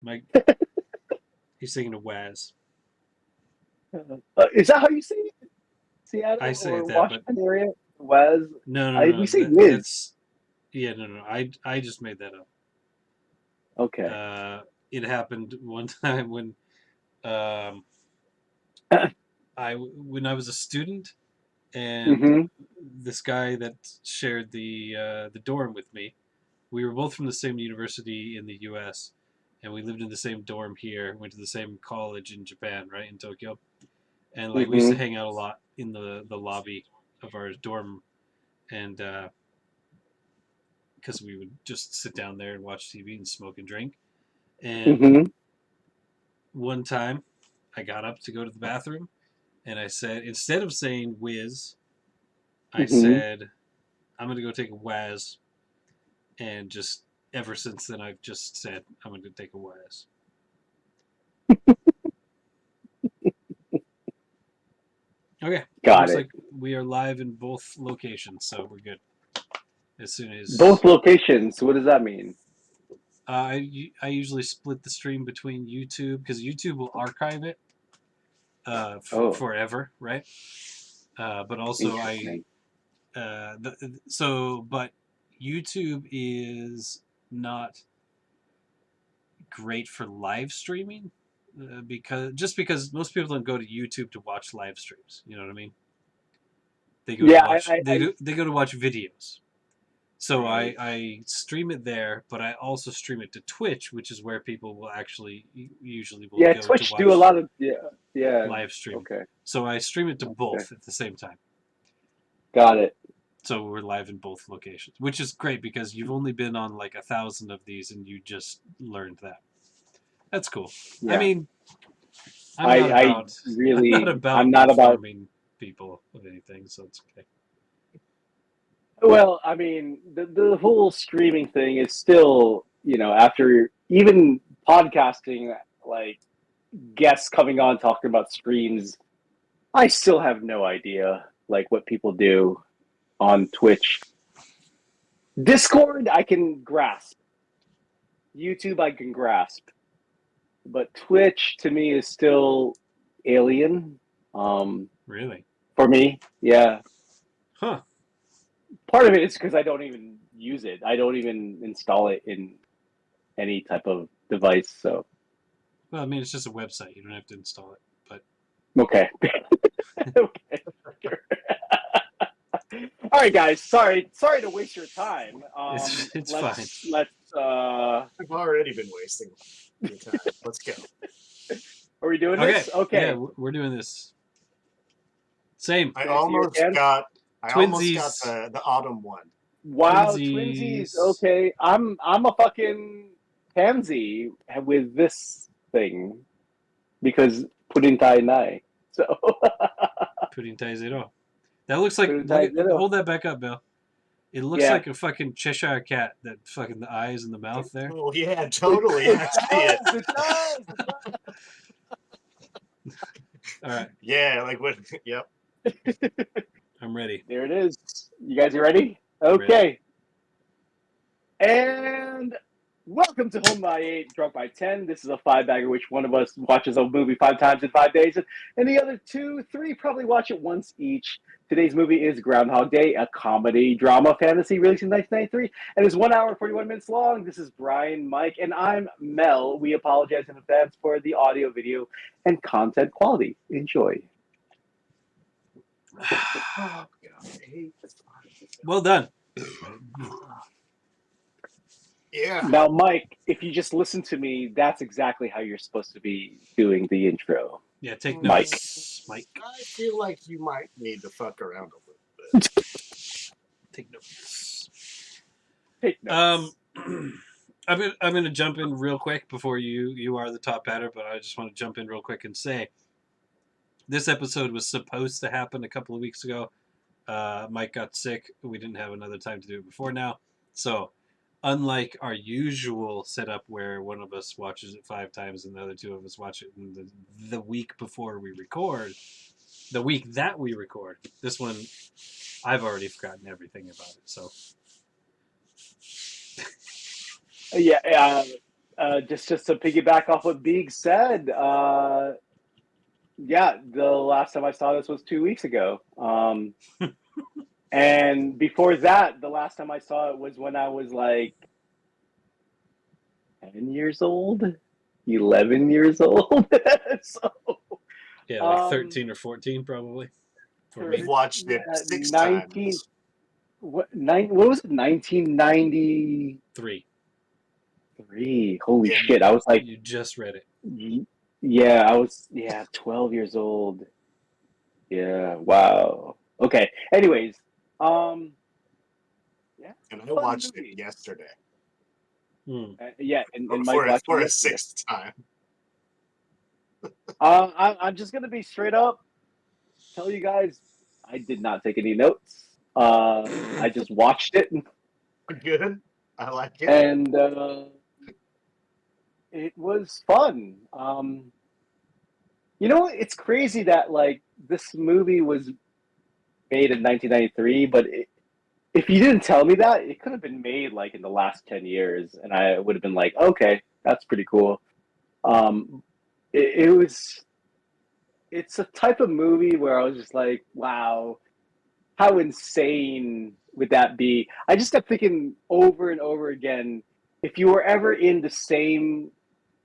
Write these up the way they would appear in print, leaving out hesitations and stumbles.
Mike, he's singing to Waz. Is that how you say it? I Seattle say it or that, but Washington area? Was no, no, we no. say Wiz? That's yeah, no, no. I just made that up. Okay. Uh, it happened one time when um, when I was a student, and Mm-hmm. this guy that shared the dorm with me, we were both from the same university in the U.S. and we lived in the same dorm here. Went to the same college in Japan, right in Tokyo, and like we used to Mm-hmm. hang out a lot in the lobby of our dorm, and because we would just sit down there and watch TV and smoke and drink. And Mm-hmm. one time, I got up to go to the bathroom, and I said, instead of saying whiz, I Mm-hmm. said, I'm going to go take a Waz. And just ever since then, I've just said, I'm going to take a Waz. Okay. Got Looks it. like we are live in both locations, so we're good. As soon as Both locations. What does that mean? I usually split the stream between YouTube because YouTube will archive it Oh, forever, right? But also interesting. but YouTube is not great for live streaming because most people don't go to YouTube to watch live streams. You know what I mean? They go to Yeah, watch they go to watch videos. So right. I stream it there, but I also stream it to Twitch, which is where people will actually usually will Yeah, go to Twitch do a watch lot of yeah. live streaming. Okay. So I stream it to Okay. both at the same time. Got it. So we're live in both locations, which is great because you've only been on like 1,000 of these and you just learned that. That's cool. I Yeah. mean, I'm not I about I'm not really I'm about not about informing people of anything, so it's okay. well, I mean, the whole streaming thing is still, after even podcasting, like guests coming on talking about streams, I still have no idea like what people do on Twitch. Discord I can grasp. YouTube I can grasp. But Twitch to me is still alien. Um Really? for me, yeah. Huh. Part of it is because I don't even use it. I don't even install it in any type of device. So Well, I mean, it's just a website. You don't have to install it, but okay, okay, sure. All right, guys. Sorry to waste your time. it's fine. Let's. I've already been wasting your time. Let's go. Are we doing Okay. this? Yeah, Okay. we're doing this. Same. I Fancy your almost pants. got Twinsies. the autumn one. Wow, twinsies. Twinsies. Okay, I'm a fucking pansy with this thing because Purintai Nai. So Pudding Thai Zero. That looks like. Look Purintai at. Zero. Hold that back up, Bill. It looks Yeah, like a fucking Cheshire cat. That fucking the eyes and the mouth there. Oh yeah, totally. I see it. It does. All right, Yeah, like what? Yep. I'm ready. There it is. You guys are ready? I'm ready. Okay. And welcome to Home by 8, Drunk by 10. This is a five-bagger, which one of us watches a movie 5 times in 5 days, and the other two, three probably watch it once each. Today's movie is Groundhog Day, a comedy, drama, fantasy released in 1993, and is 1 hour and 41 minutes long. This is Brian, Mike, and I'm Mel. We apologize in advance for the audio, video, and content quality. Enjoy. Oh God, I hate this. Well done. Yeah. Now, Mike, if you just listen to me, that's exactly how you're supposed to be doing the intro. Yeah, take Mike. notes, Mike. I feel like you might need to fuck around a little bit. Take notes. Take notes. I'm gonna jump in real quick before you are the top batter, but I just want to jump in real quick and say this episode was supposed to happen a couple of weeks ago. Mike got sick. We didn't have another time to do it before now, so unlike our usual setup where one of us watches it 5 times and the other two of us watch it in the week before we record, the week that we record, this one I've already forgotten everything about it. So Yeah, just to piggyback off what Beeg said, yeah, the last time I saw this was 2 weeks ago. And before that, the last time I saw it was when I was like 10 years old, 11 years old. So, Yeah, like um, 13 or 14 probably. For We've me. watched it yeah, 6 times. what was it? 1993. 3. Holy Yeah. shit! I was like, You just read it. yeah, I was 12 years old. Yeah, wow. Okay. Anyways, um, yeah, And I fun watched it movie. yesterday And Mike for watched it a yesterday. sixth time. I'm just gonna be straight up. Tell you guys, I did not take any notes. I just watched it, Good. I like it. and it was fun. It's crazy that like this movie was made in 1993, but if you didn't tell me that, it could have been made like in the last 10 years, and I would have been like, okay, that's pretty cool. Um, it was. It's a type of movie where I was just like, wow, how insane would that be? I just kept thinking over and over again, if you were ever in the same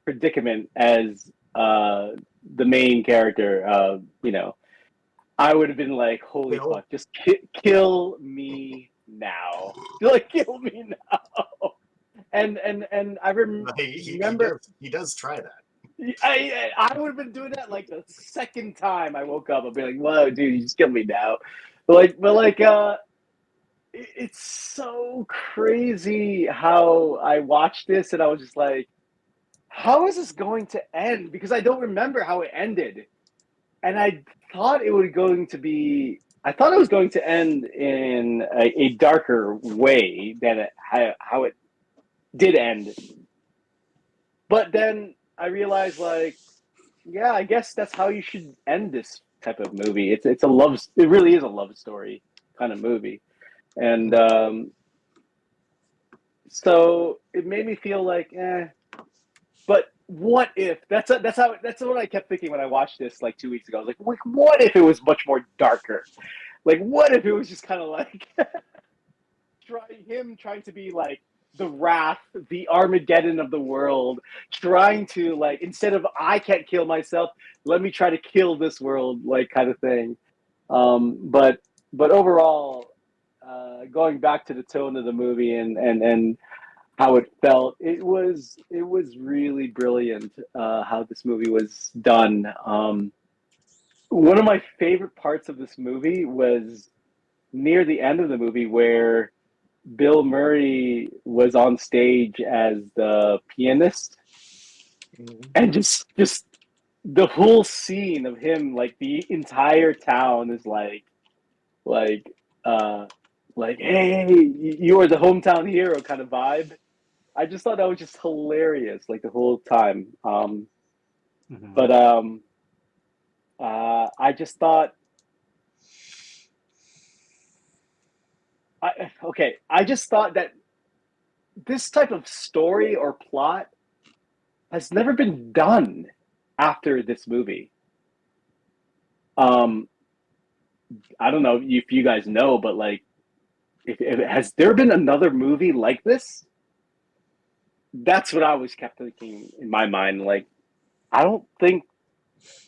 predicament as the main character, I would have been like, holy Bill, fuck, just kill me now. Like, kill me now. And I remember he does try that. I would have been doing that like the second time I woke up. I'd be like, "Whoa, dude, you just killed me now." It's so crazy how I watched this and I was just like, "How is this going to end?" Because I don't remember how it ended, and I thought it was going to end in a darker way than how it did end. But then I realized, like, yeah, I guess that's how you should end this type of movie. It really is a love story kind of movie, and so it made me feel like, eh. But what if that's what I kept thinking when I watched this like 2 weeks ago. I was like, what if it was much more darker? Like, what if it was just kind of like trying to be like the wrath, the Armageddon of the world, trying to like instead of I can't kill myself, let me try to kill this world, like kind of thing. But overall, going back to the tone of the movie and how it felt, it was really brilliant how this movie was done. One of my favorite parts of this movie was near the end of the movie where Bill Murray was on stage as the pianist, and just the whole scene of him, like the entire town is like uh hey, you are the hometown hero kind of vibe. I just thought that was just hilarious, like the whole time. Mm-hmm. But I just thought, I just thought that this type of story or plot has never been done after this movie. Um, I don't know if you guys know, but like, if has there been another movie like this? That's what I was kept thinking in my mind. Like, I don't think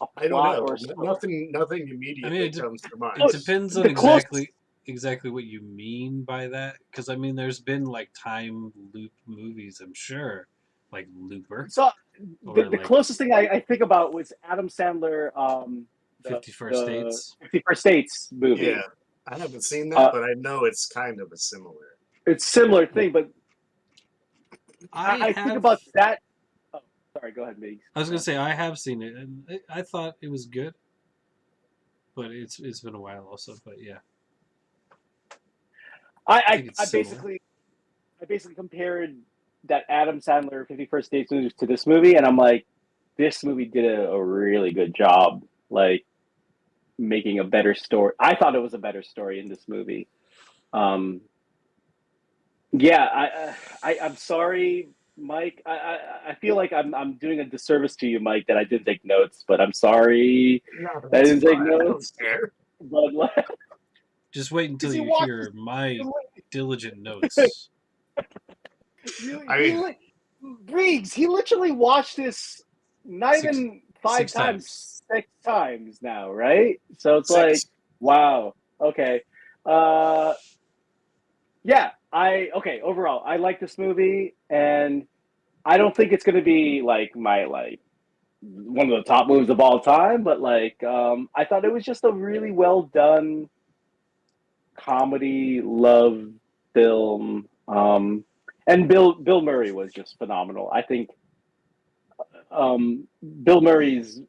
a I don't plot know. or a story. Nothing I immediately mean, comes to mind. it depends on The closest, exactly what you mean by that. Because I mean, there's been like time loop movies, I'm sure, like Looper so or the like closest thing I think about was Adam Sandler, Fifty First the Dates. 51st States Yeah, movie. I haven't seen that, Uh, but I know it's kind of a similar. it's similar thing, but I I think have. about that. Oh, sorry, go ahead, Migs. I was Go gonna ahead. say I have seen it, and I thought it was good, but it's been a while also. But yeah, I, I think I, it's I similar. basically I basically compared that Adam Sandler 51st Dates movie to this movie, and I'm like, this movie did a really good job, like making a better story. I thought it was a better story in this movie. Um, yeah, I'm sorry. Mike, I feel like I'm doing a disservice to you, Mike, that I didn't take notes. But I'm sorry No, that I that's didn't take fine. I don't notes. care. But like, Just wait until Because he you watched hear my this. diligent notes. I mean, Briggs, he literally watched this not Six- even five six times, 6 times now, right? So it's like, 6. wow, okay. Uh, yeah, okay, overall, I like this movie, and I don't think it's gonna be like my like one of the top movies of all time, but like I thought it was just a really well done comedy love film. And Bill Murray was just phenomenal. I think Bill Murray's.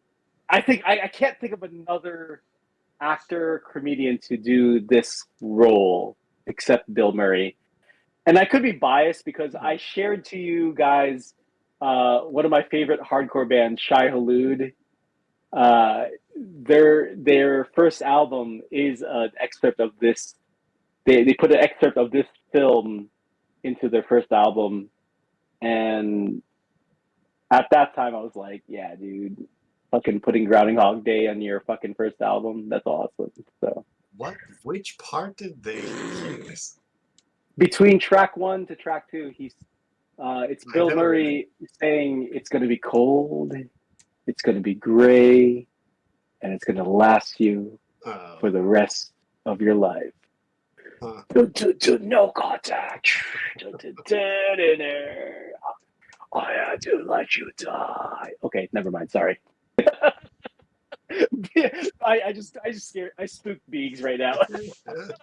I think I can't think of another actor comedian to do this role except Bill Murray. And I could be biased because I shared to you guys one of my favorite hardcore bands, Shai Hulud. Their first album is an excerpt of this. They put an excerpt of this film into their first album, and at that time I was like, yeah, dude, fucking putting Groundhog Day on your fucking first album, that's awesome. So which part did they use? between track one to track two, it's I Bill never really. Murray saying it's going to be cold, it's going to be gray, and it's going to last you for the rest of your life. Huh. No contact. I had to let you die. Okay, never mind. Sorry. I spooked Beegs right now.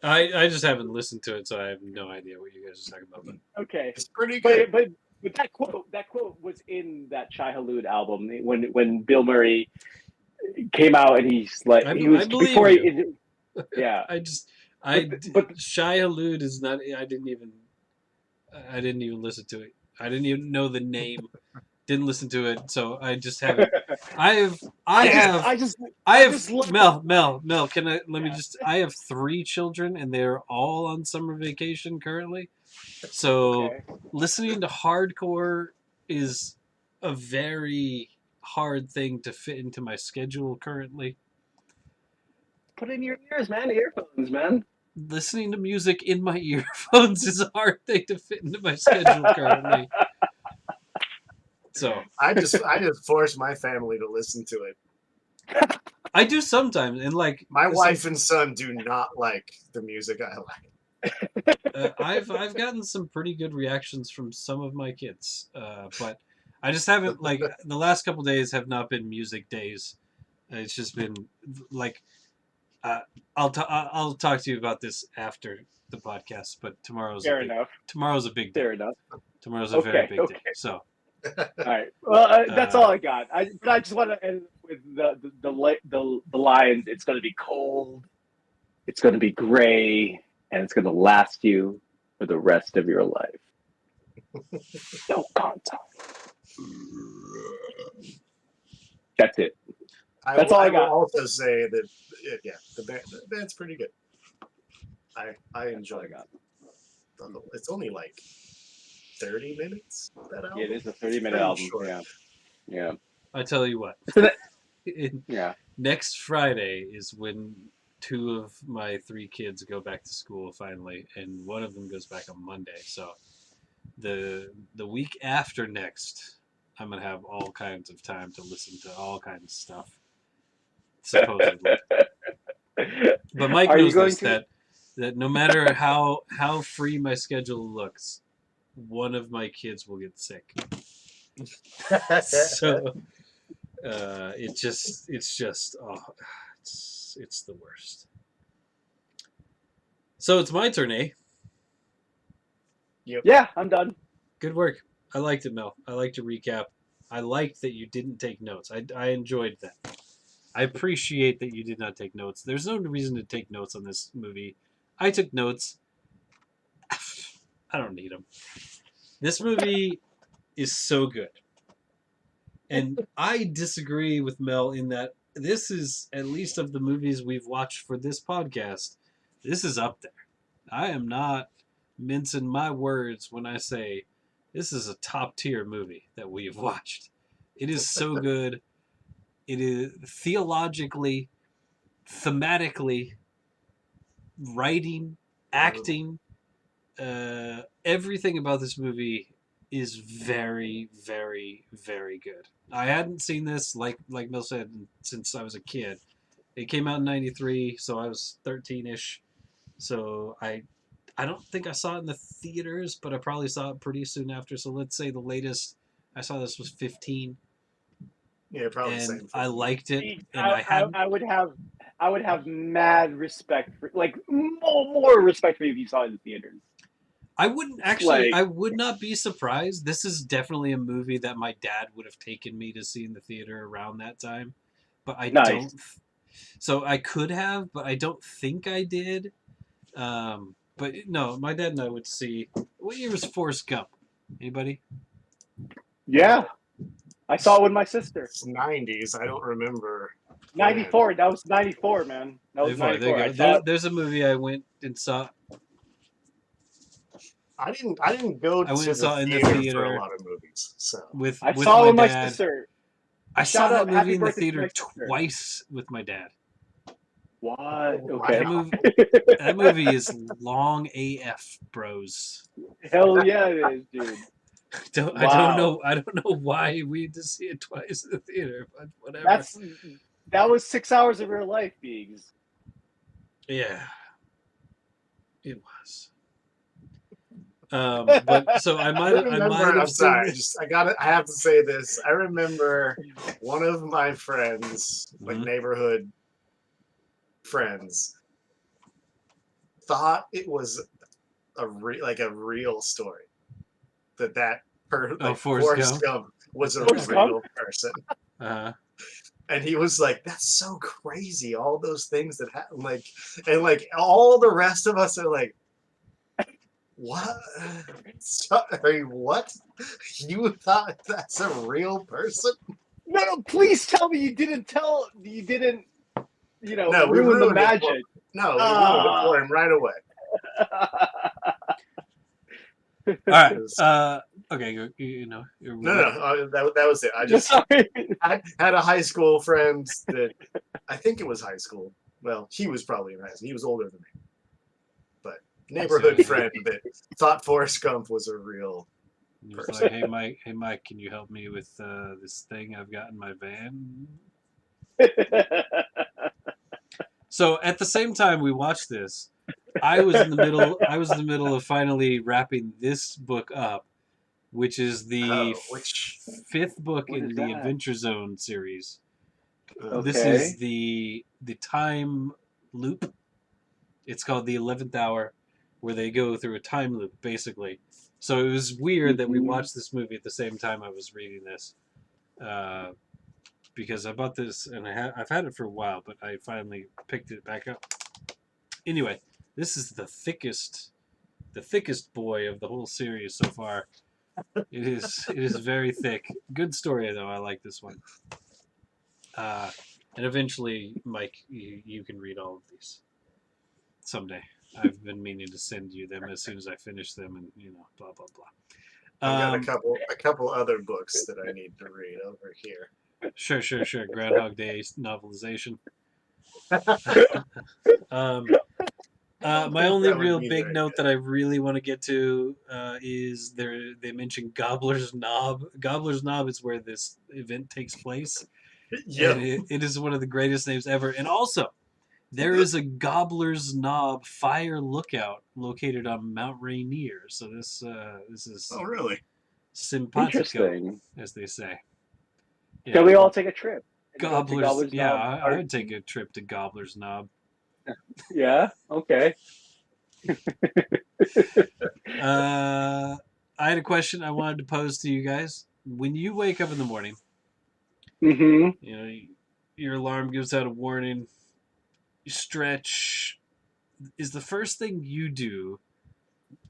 I just haven't listened to it, so I have no idea what you guys are talking about. But Okay, It's pretty good. but that quote was in that Shai Hulud album when Bill Murray came out and he's like he I was believe before you. yeah. But Shai Hulud is not. I didn't even listen to it. I didn't even know the name. Didn't listen to it, so I just haven't. I have love Mel. Can I let me yeah. just? I have 3 children, and they're all on summer vacation currently. So Okay. listening to hardcore is a very hard thing to fit into my schedule currently. Put in your ears, man. Earphones, man. Listening to music in my earphones is a hard thing to fit into my schedule currently. So I just force my family to listen to it. I do sometimes, and like My wife and son do not like the music I like. I've gotten some pretty good reactions from some of my kids, but I just haven't like the last couple days have not been music days. It's just been like uh, I'll talk to you about this after the podcast, but tomorrow's Fair enough. tomorrow's a big day. Fair enough. Tomorrow's a very big day. Okay. So All right. Well, that's all I got. I just want to end with the lines. It's going to be cold. It's going to be gray, and it's going to last you for the rest of your life. No contact. That's it. That's all I got. will also say that yeah, the band's pretty good. I enjoy I got. it. It's only like 30 minutes. That album. Yeah, it is a 30-minute Very album. short. Yeah. I tell you what, Yeah. next Friday is when 2 of my 3 kids go back to school finally, and one of them goes back on Monday. So the week after next, I'm gonna have all kinds of time to listen to all kinds of stuff. Supposedly, but Mike Are you knows going this to? that no matter how free my schedule looks, one of my kids will get sick. So it's just it's the worst. So it's my turn, eh? Yeah, I'm done. Good work. I liked it, Mel. I liked your recap. I liked that you didn't take notes. I enjoyed that. I appreciate that you did not take notes. There's no reason to take notes on this movie. I took notes. I don't need them. This movie is so good. And I disagree with Mel in that this is, at least of the movies we've watched for this podcast, this is up there. I am not mincing my words when I say This is a top tier movie that we've watched. It is so good. It is theologically, thematically, writing, acting, everything about this movie is very, very, very good. I hadn't seen this, like Mel said, since I was a kid. It came out in '93, so I was 13-ish. So I don't think I saw it in the theaters, but I probably saw it pretty soon after. So let's say the latest I saw this was 15, Yeah, probably and same for I me. liked it, See, and I had I would have mad respect for, like, more respect for you if you saw it in the theaters. I wouldn't actually. Like, I would not be surprised. This is definitely a movie that my dad would have taken me to see in the theater around that time, but I nice. don't. So I could have, but I don't think I did. But no, my dad and I would see. What year was Forrest Gump? Anybody? Yeah, I saw it with my sister. It's 90s. I don't remember. 94. That was 94, man. That was 94. There you 94. go. I saw it. There's a movie I went and saw. I didn't go I went to and saw the it in the theater for theater a lot of movies. So with I with saw my it with my dad. sister. I saw Shout that out, movie happy in the birthday to theater my sister. twice with my dad. What? Oh, Okay. wow. That movie is long AF, bros. Hell yeah, it is, dude. I don't Wow. know. I don't know why we had to see it twice in the theater, but whatever. That was 6 hours of your life, Biggs. Yeah, it was. But so I I might remember. have I'm seen sorry. this. I have to say this. I remember one of my friends, like Mhm. neighborhood friends, thought it was like a real story. Like Forrest Forrest Gump. Gump was a Forrest Gump? real person, Uh, and he was like, "That's so crazy! All those things that happen, and like all the rest of us are like." What? Sorry, what? You thought that's a real person? No, please tell me you didn't, No, we ruin the ruined it for magic. No, we ruined it for him right away. all right. 'Cause- Okay. You know. no, that was it. Sorry. I had a high school friend that I think it was high school. Well, he was probably in high school. He was older than me, but neighborhood friend that thought Forrest Gump was a real. He was like, Hey Mike, can you help me with this thing I've got in my van? So at the same time we watched this, I was in the middle. I was in the middle of finally wrapping this book up, which is the Which fifth book What in is the that? Adventure Zone series. This Okay. is the time loop. It's called the 11th Hour, where they go through a time loop, basically. So it was weird that we Mhm. watched this movie at the same time I was reading this, because I bought this and I've had it for a while, but I finally picked it back up. Anyway, this is the thickest boy of the whole series so far. It is very thick. Good story though. I like this one. And eventually, Mike, you can read all of these someday. I've been meaning to send you them as soon as I finish them, and blah blah blah. I've got a couple other books that I need to read over here. Sure. Groundhog Day novelization. My only real big note that I really want to get to is they mentioned Gobbler's Knob. Gobbler's Knob is where this event takes place. Yeah, And it is one of the greatest names ever. And also, there is a Gobbler's Knob fire lookout located on Mount Rainier. So this is oh really? simpatico, Interesting. as they say. Yeah. Can we all take a trip? And go to Gobbler's? Yeah, Knob? I would take a trip to Gobbler's Knob. Yeah. Okay. I had a question I wanted to pose to you guys. When you wake up in the morning, Mm-hmm. Your alarm gives out a warning. You stretch. Is the first thing you do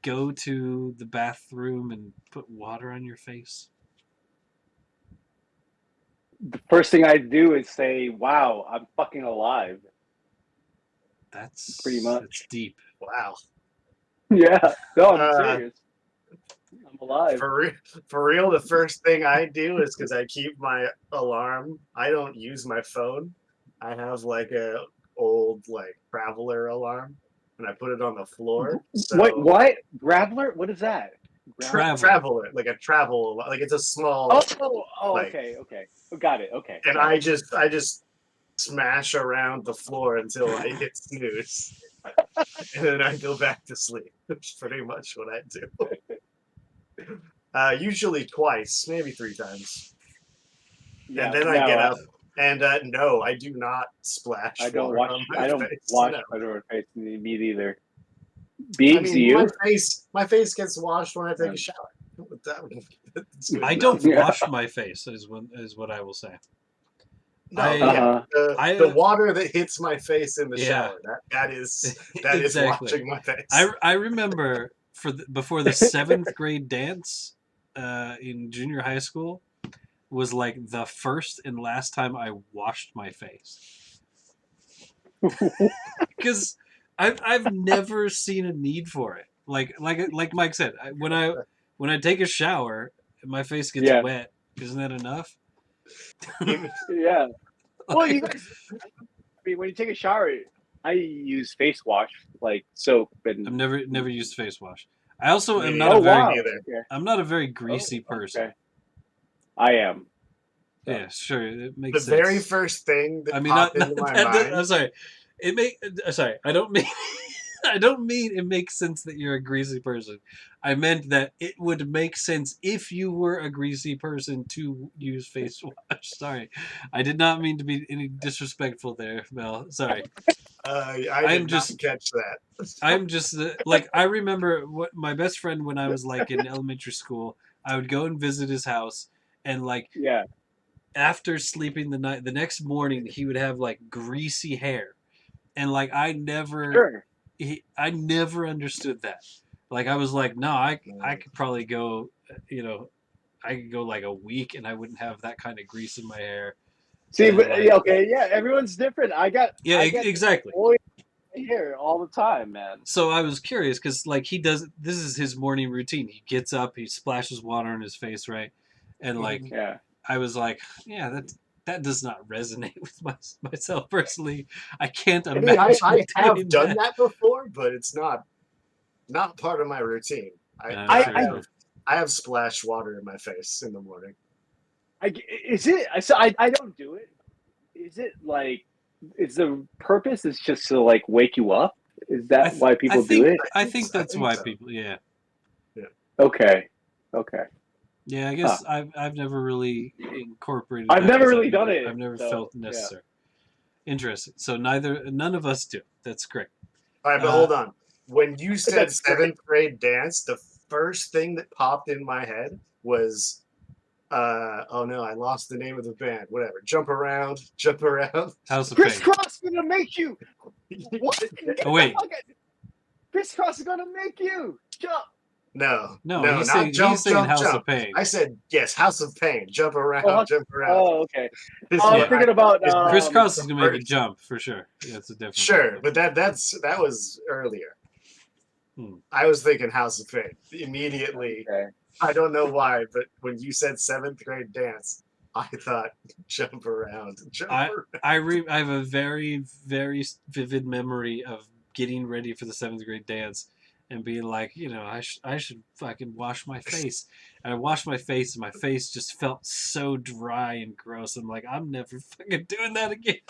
go to the bathroom and put water on your face? The first thing I do is say, "Wow, I'm fucking alive." Pretty much. That's deep. Wow. Yeah. No, I'm Uh, serious. I'm alive. For real, the first thing I do is because I keep my alarm. I don't use my phone. I have like a old like traveler alarm, and I put it on the floor. So Wait, what? Graveler? What is that? traveler, like a travel, like it's a small like, okay. Got it. Okay. and got I just smash around the floor until I hit snooze, and then I go back to sleep. That's pretty much what I do. Usually twice, maybe 3 times. Yeah, And then I get up, and no, I do not splash I don't water wash. on my I don't face. wash No. my face meat either. I Beegs, mean, you? my face gets washed when I take a shower. That's good I enough. don't wash my face, is what I will say. No, I- the water that hits my face in the Yeah. shower, that is Exactly. washing my face. I remember before the 7th grade dance in junior high school was like the first and last time I washed my face. Because I've never seen a need for it. Like Mike said, when I take a shower, my face gets Yeah. wet. Isn't that enough? Yeah. Well, you guys. I mean, when you take a shower, I use face wash, like soap and. I've never used face wash. I also am Me not Oh a very wow! neither. Okay. I'm not a very greasy person. Okay. I am. Yeah, sure, it The makes sense. very first thing that I mean, popped not, into my that, mind. I'm sorry. Sorry. I don't mean. I don't mean it makes sense that you're a greasy person. I meant that it would make sense if you were a greasy person to use face wash. Sorry, I did not mean to be any disrespectful there, Mel. Sorry. I did not catch that. I'm just like I remember what my best friend when I was like in elementary school. I would go and visit his house, and like Yeah. after sleeping the next morning he would have like greasy hair, and like I never understood that. Like I was like, no, I could probably go, I could go like a week and I wouldn't have that kind of grease in my hair. See, And, but, like- okay, yeah, everyone's different. I get Exactly. oil hair all the time, man. So I was curious because like this is his morning routine. He gets up, he splashes water on his face, right? And like Yeah. I was like, yeah, that does not resonate with myself personally. I can't I mean, imagine. I have doing done that before, but it's not part of my routine. I have splashed water in my face in the morning. Is it? I don't do it. Is it like? Is the purpose is just to like wake you up? Is that why people do it? I think that's why so. people. Yeah. Okay. Yeah, I guess I've never really incorporated. I've never really done it. I've never so, felt necessary. Yeah. Interesting. So none of us do. That's great. All right, but hold on. When you said 7th grade dance, the first thing that popped in my head was, oh no, I lost the name of the band. Whatever. Jump around. House of Chris Pain. Cross is gonna make you. What? Oh wait. Chris Cross is gonna make you jump. No, not saying, jump, he's saying jump, House jump. of Pain. I said yes, House of Pain. Jump around, jump around. Oh, okay. I'm thinking about Chris Cross is gonna make a jump for sure. That's a different. Sure, but that was earlier. I was thinking House of Pain immediately. Okay. I don't know why, but when you said 7th grade dance, I thought jump around. I have a very, very vivid memory of getting ready for the 7th grade dance and being like, I should fucking wash my face. And I washed my face and my face just felt so dry and gross. I'm like, I'm never fucking doing that again.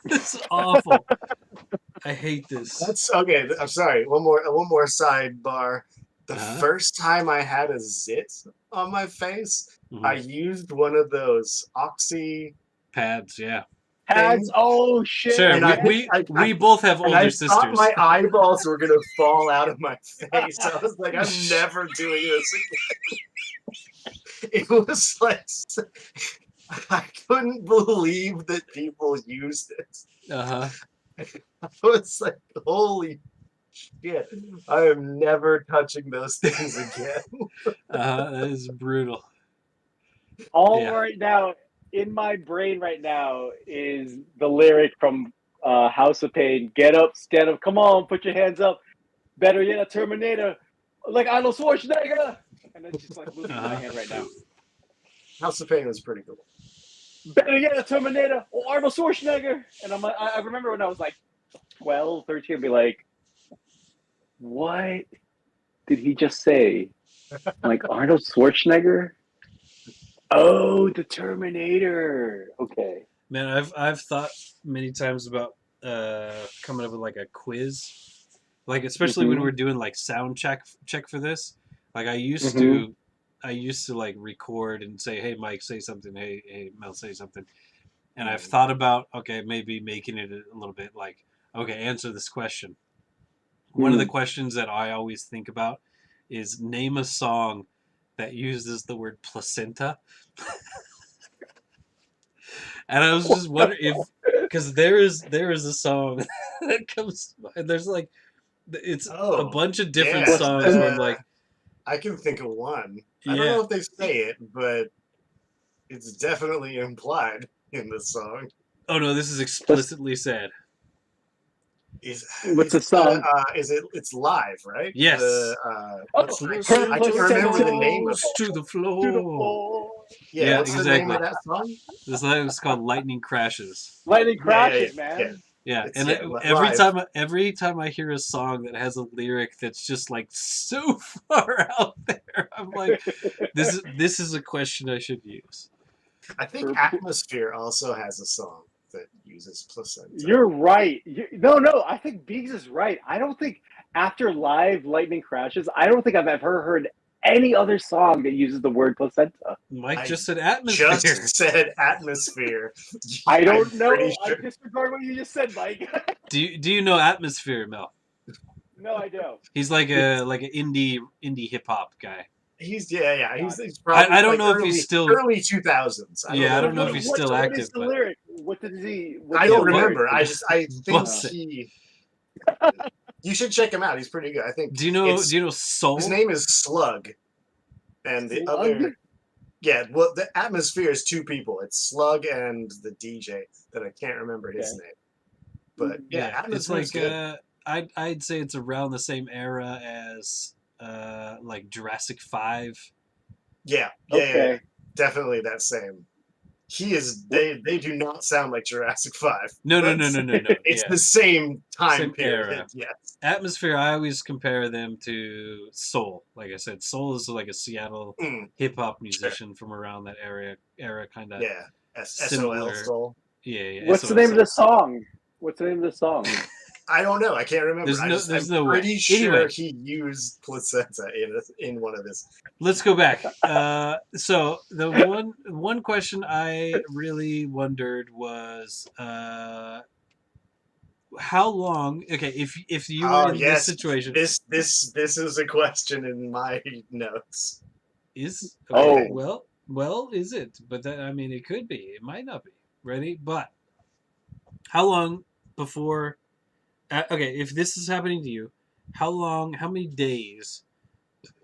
This is awful. I hate this. That's okay. I'm sorry. One more sidebar. The first time I had a zit on my face, I used one of those oxy pads. Yeah. Pads. Oh shit! Sure. We both have older sisters. I thought my eyeballs were gonna fall out of my face. I was like, I'm never doing this again. It was like I couldn't believe that people used it. I was like, holy shit! I am never touching those things again. That is brutal. Right now, in my brain right now is the lyric from House of Pain. Get up, stand up, come on, put your hands up. Better yet, a Terminator, like Arnold Schwarzenegger. and it's just like moving in my head right now. House of Pain was pretty cool. Better get a Terminator or Arnold Schwarzenegger. And I'm like, I remember when I was like 12, 13, I'd be like, what did he just say? I'm like, Arnold Schwarzenegger? Oh, the Terminator. Okay. Man, I've thought many times about coming up with like a quiz, like especially when we're doing like sound check for this. Like I used to like record and say, "Hey Mike, say something. Hey Mel, say something." And I've thought about maybe making it a little bit like, okay, answer this question. One of the questions that I always think about is name a song that uses the word placenta. And I was just wondering if, because there is a song that comes, there's like, it's a bunch of different songs where I'm like, I can think of one. I don't know if they say it, but it's definitely implied in the song. Oh no, this is explicitly said. What's the song? It's live, right? Yes. I can't remember the name of it. To the floor. Yeah, what's exactly. the name of that song? This song is called Lightning Crashes. Lightning Crashes, man. Yeah, It's, and every time I hear a song that has a lyric that's just like so far out there, I'm like, this is a question I should use. I think Atmosphere also has a song that uses placenta. You're right. No, I think Biggs is right. I don't think after live Lightning Crashes, I don't think I've ever heard any other song that uses the word placenta. Mike just said Atmosphere. Just said Atmosphere. I don't know. Sure. I disregard what you just said, Mike. Do you know Atmosphere, Mel? No, I don't. He's like an indie hip hop guy. He's probably I don't know if he's still early 2000s. I don't know if he's still active. What is the lyric? What did he? I don't remember. I think he. You should check him out. He's pretty good. I think. Do you know Soul? His name is Slug, and the other. Yeah, well, the Atmosphere is two people. It's Slug and the DJ that I can't remember his name. But it's like I'd say it's around the same era as like Jurassic 5. Yeah, definitely that same. He is. They do not sound like Jurassic 5. No. It's the same time period. Era. Yes. Atmosphere, I always compare them to Soul. Like I said, Soul is like a Seattle hip hop musician from around that era kind of. Yeah. SOL Soul. Yeah. What's the name of the song? I don't know. I can't remember. I'm pretty sure anyway, he used placenta in one of his. Let's go back. So the one question I really wondered was how long? Okay, if you were in this situation, this is a question in my notes. Is okay, well, is it? But it could be. It might not be. Ready? But how long before? Okay, if this is happening to you, how many days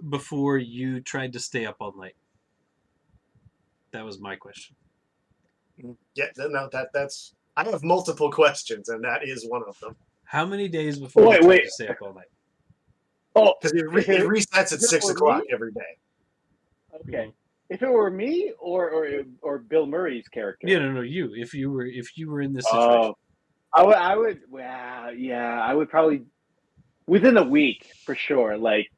before you tried to stay up all night? That was my question. Yeah, no, that's. I have multiple questions, and that is one of them. How many days before you tried to stay up all night? Oh, because it resets at 6 o'clock every day. Okay. If it were me or Bill Murray's character. Yeah, no, you. If you were in this situation. I would. Well, yeah, I would probably within a week for sure. Like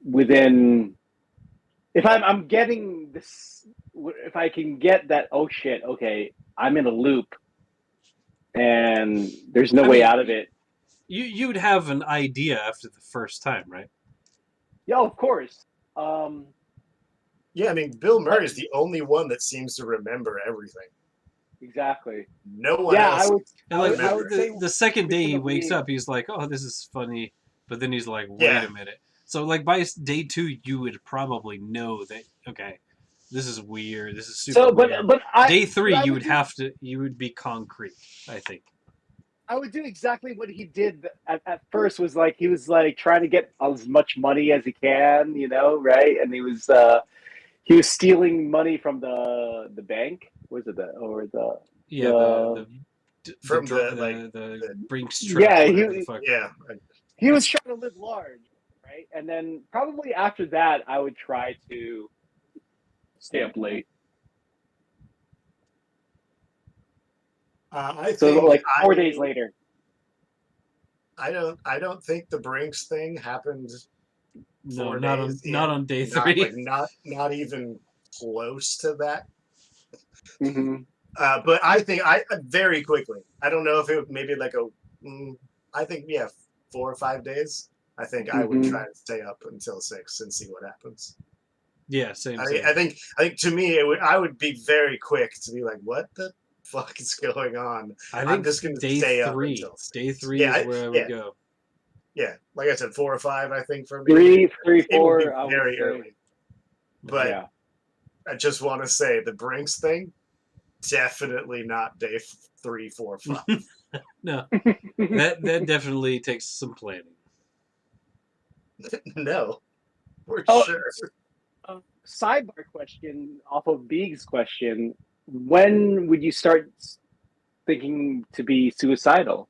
within. If I'm getting this, if I can get that. Oh shit! Okay, I'm in a loop, and there's no way out of it. You would have an idea after the first time, right? Yeah, of course. Yeah, Bill Murray is the only one that seems to remember everything. Exactly. No one else. I would say the second day he wakes up, he's like, "Oh, this is funny," but then he's like, "Wait a minute." So, like by day 2, you would probably know that. Okay, this is weird. This is super weird. But day 3, you would be concrete. I think. I would do exactly what he did at first. Was like he was like trying to get as much money as he can, right? And he was stealing money from the bank. Was it the Brinks truck? Yeah, he was trying to live large, right? right? And then probably after that, I would try to stay up late. I So think like 4 days later. I don't think the Brinks thing happened No, 4 days not in. on day Not 3. like not even close to that. Mm-hmm. But I think I very quickly. I don't know if it maybe like I think 4 or 5 days. I think I would try to stay up until 6 and see what happens. Yeah, same. I think to me I would be very quick to be like, what the fuck is going on? I I'm think just gonna day stay 3. up until 6. Day 3 Yeah, is where I would go. Yeah, like I said, 4 or 5. I think for me, 3, it would be 4. I would very say. early. But Yeah. I just want to say the Brinks thing, definitely not day 3, 4, 5. No, that definitely takes some planning. No, for Oh, sure. Sidebar question off of Beeg's question: when would you start thinking to be suicidal?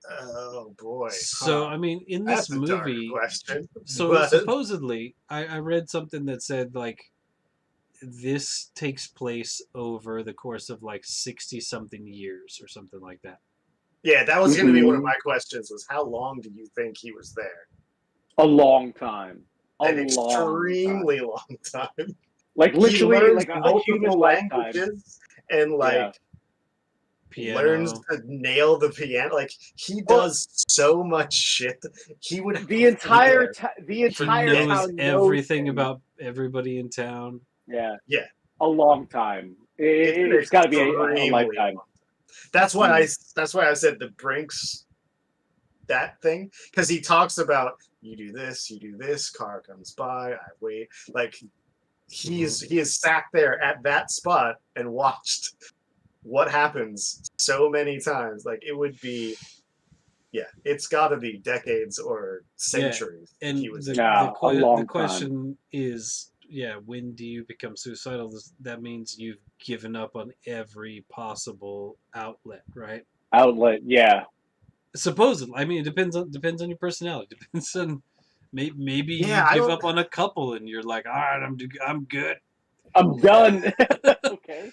Oh boy. So I mean, in this That's a dark movie, question. so But supposedly, I read something that said like this takes place over the course of like 60 something years or something like that. yeah, that was going to be one of my questions: was how long do you think he was there? A long time. An long extremely long time. Like He literally, learns like a human multiple lifetime. languages and like learns Piano. to nail the piano. Like he does so much shit. He would The entire He knows town everything knows him. about everybody in town. Yeah, Yeah, a long time. it's an It's got to be a extremely lifetime. long. That's why I said the Brinks that thing, because he talks about you do this, car comes by, I wait. Like he has sat there at that spot and watched what happens so many times. Like it would be, it's got to be decades or centuries. And he was a long the question is, when do you become suicidal? That means you've given up on every possible outlet, right? outlet. Yeah, Supposedly, I mean, it depends on your personality. Depends on maybe you I give don't. up on a couple and you're like, all right, I'm good. I'm done. Okay.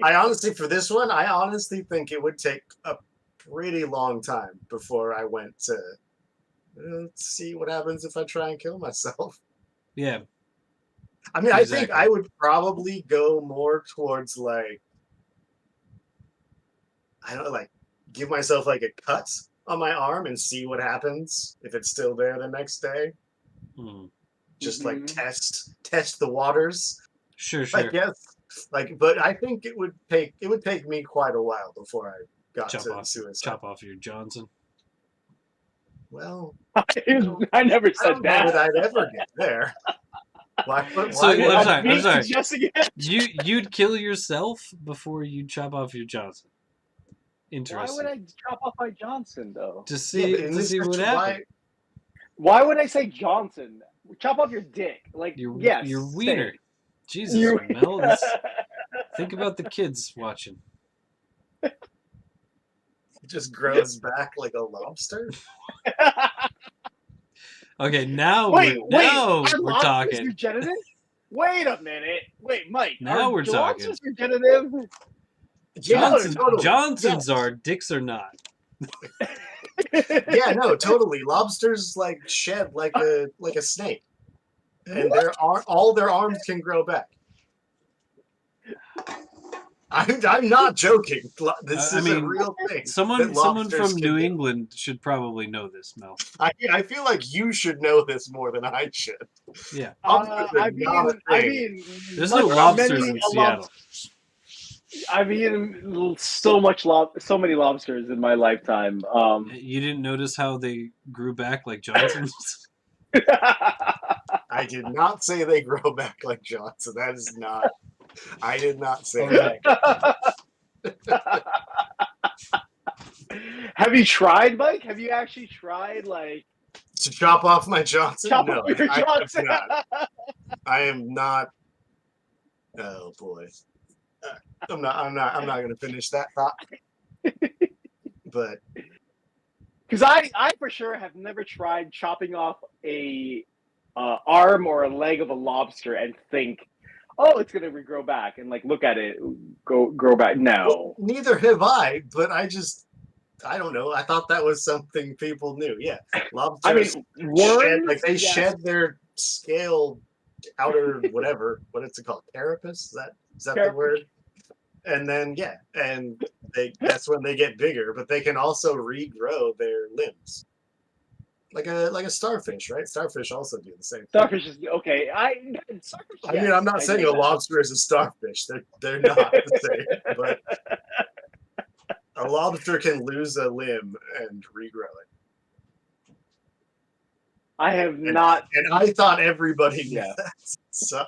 I honestly, for this one, I honestly think it would take a pretty long time before I went to see what happens if I try and kill myself. Yeah. I mean, I think Exactly. I would probably go more towards like, I don't know, like give myself like a cut on my arm and see what happens if it's still there the next day. Just like test the waters. Sure. I guess. Like, but I think it would take me quite a while before I got to suicide. Chop off your Johnson. Well, I never said I don't know that. that I'd ever get there. Why I'm sorry. Suggesting it. You'd kill yourself before you chop off your Johnson. Interesting. Why would I chop off my Johnson though? To see what happens. Why would I say Johnson? Chop off your dick. Like Your wiener. say. Jesus, Mel. Think about the kids watching. It just grows back like a lobster. Okay, now we're talking. Regenerative? Wait a minute. Wait, Mike. Now we're talking. Regenerative? Johnsons are, dicks are not. Yeah, no, totally. Lobsters like shed like a snake, and all their arms can grow back. I'm not joking. This is a real thing. Someone from New England should probably know this, Mel. I feel like you should know this more than I should. Yeah. I mean, there's no lobsters in Seattle. I've eaten so many lobsters in my lifetime. You didn't notice how they grew back like Johnsons? I did not say they grow back like Johnson. That is not. I did not say that. Have you tried, Mike? Have you actually tried, like, to chop off my Johnson? Chop No, off your Johnson. I am not. Oh boy, I'm not going to finish that thought. But Because I for sure have never tried chopping off a arm or a leg of a lobster and think, oh, it's gonna regrow back, and like look at it grow back. Well, No, neither have I, but I don't know. I thought that was something people knew. Yeah, I lobsters mean shed worms. they Yes. shed their scale outer whatever. What is it called? Carapace? Is that the word? And then and that's when they get bigger, but they can also regrow their limbs. Like a starfish, right? Starfish also do the same thing. Starfish is okay. Starfish, I mean, I'm not saying a lobster is a starfish. They're not the same, but a lobster can lose a limb and regrow it. I have not. And I thought everybody knew Yeah. that. So,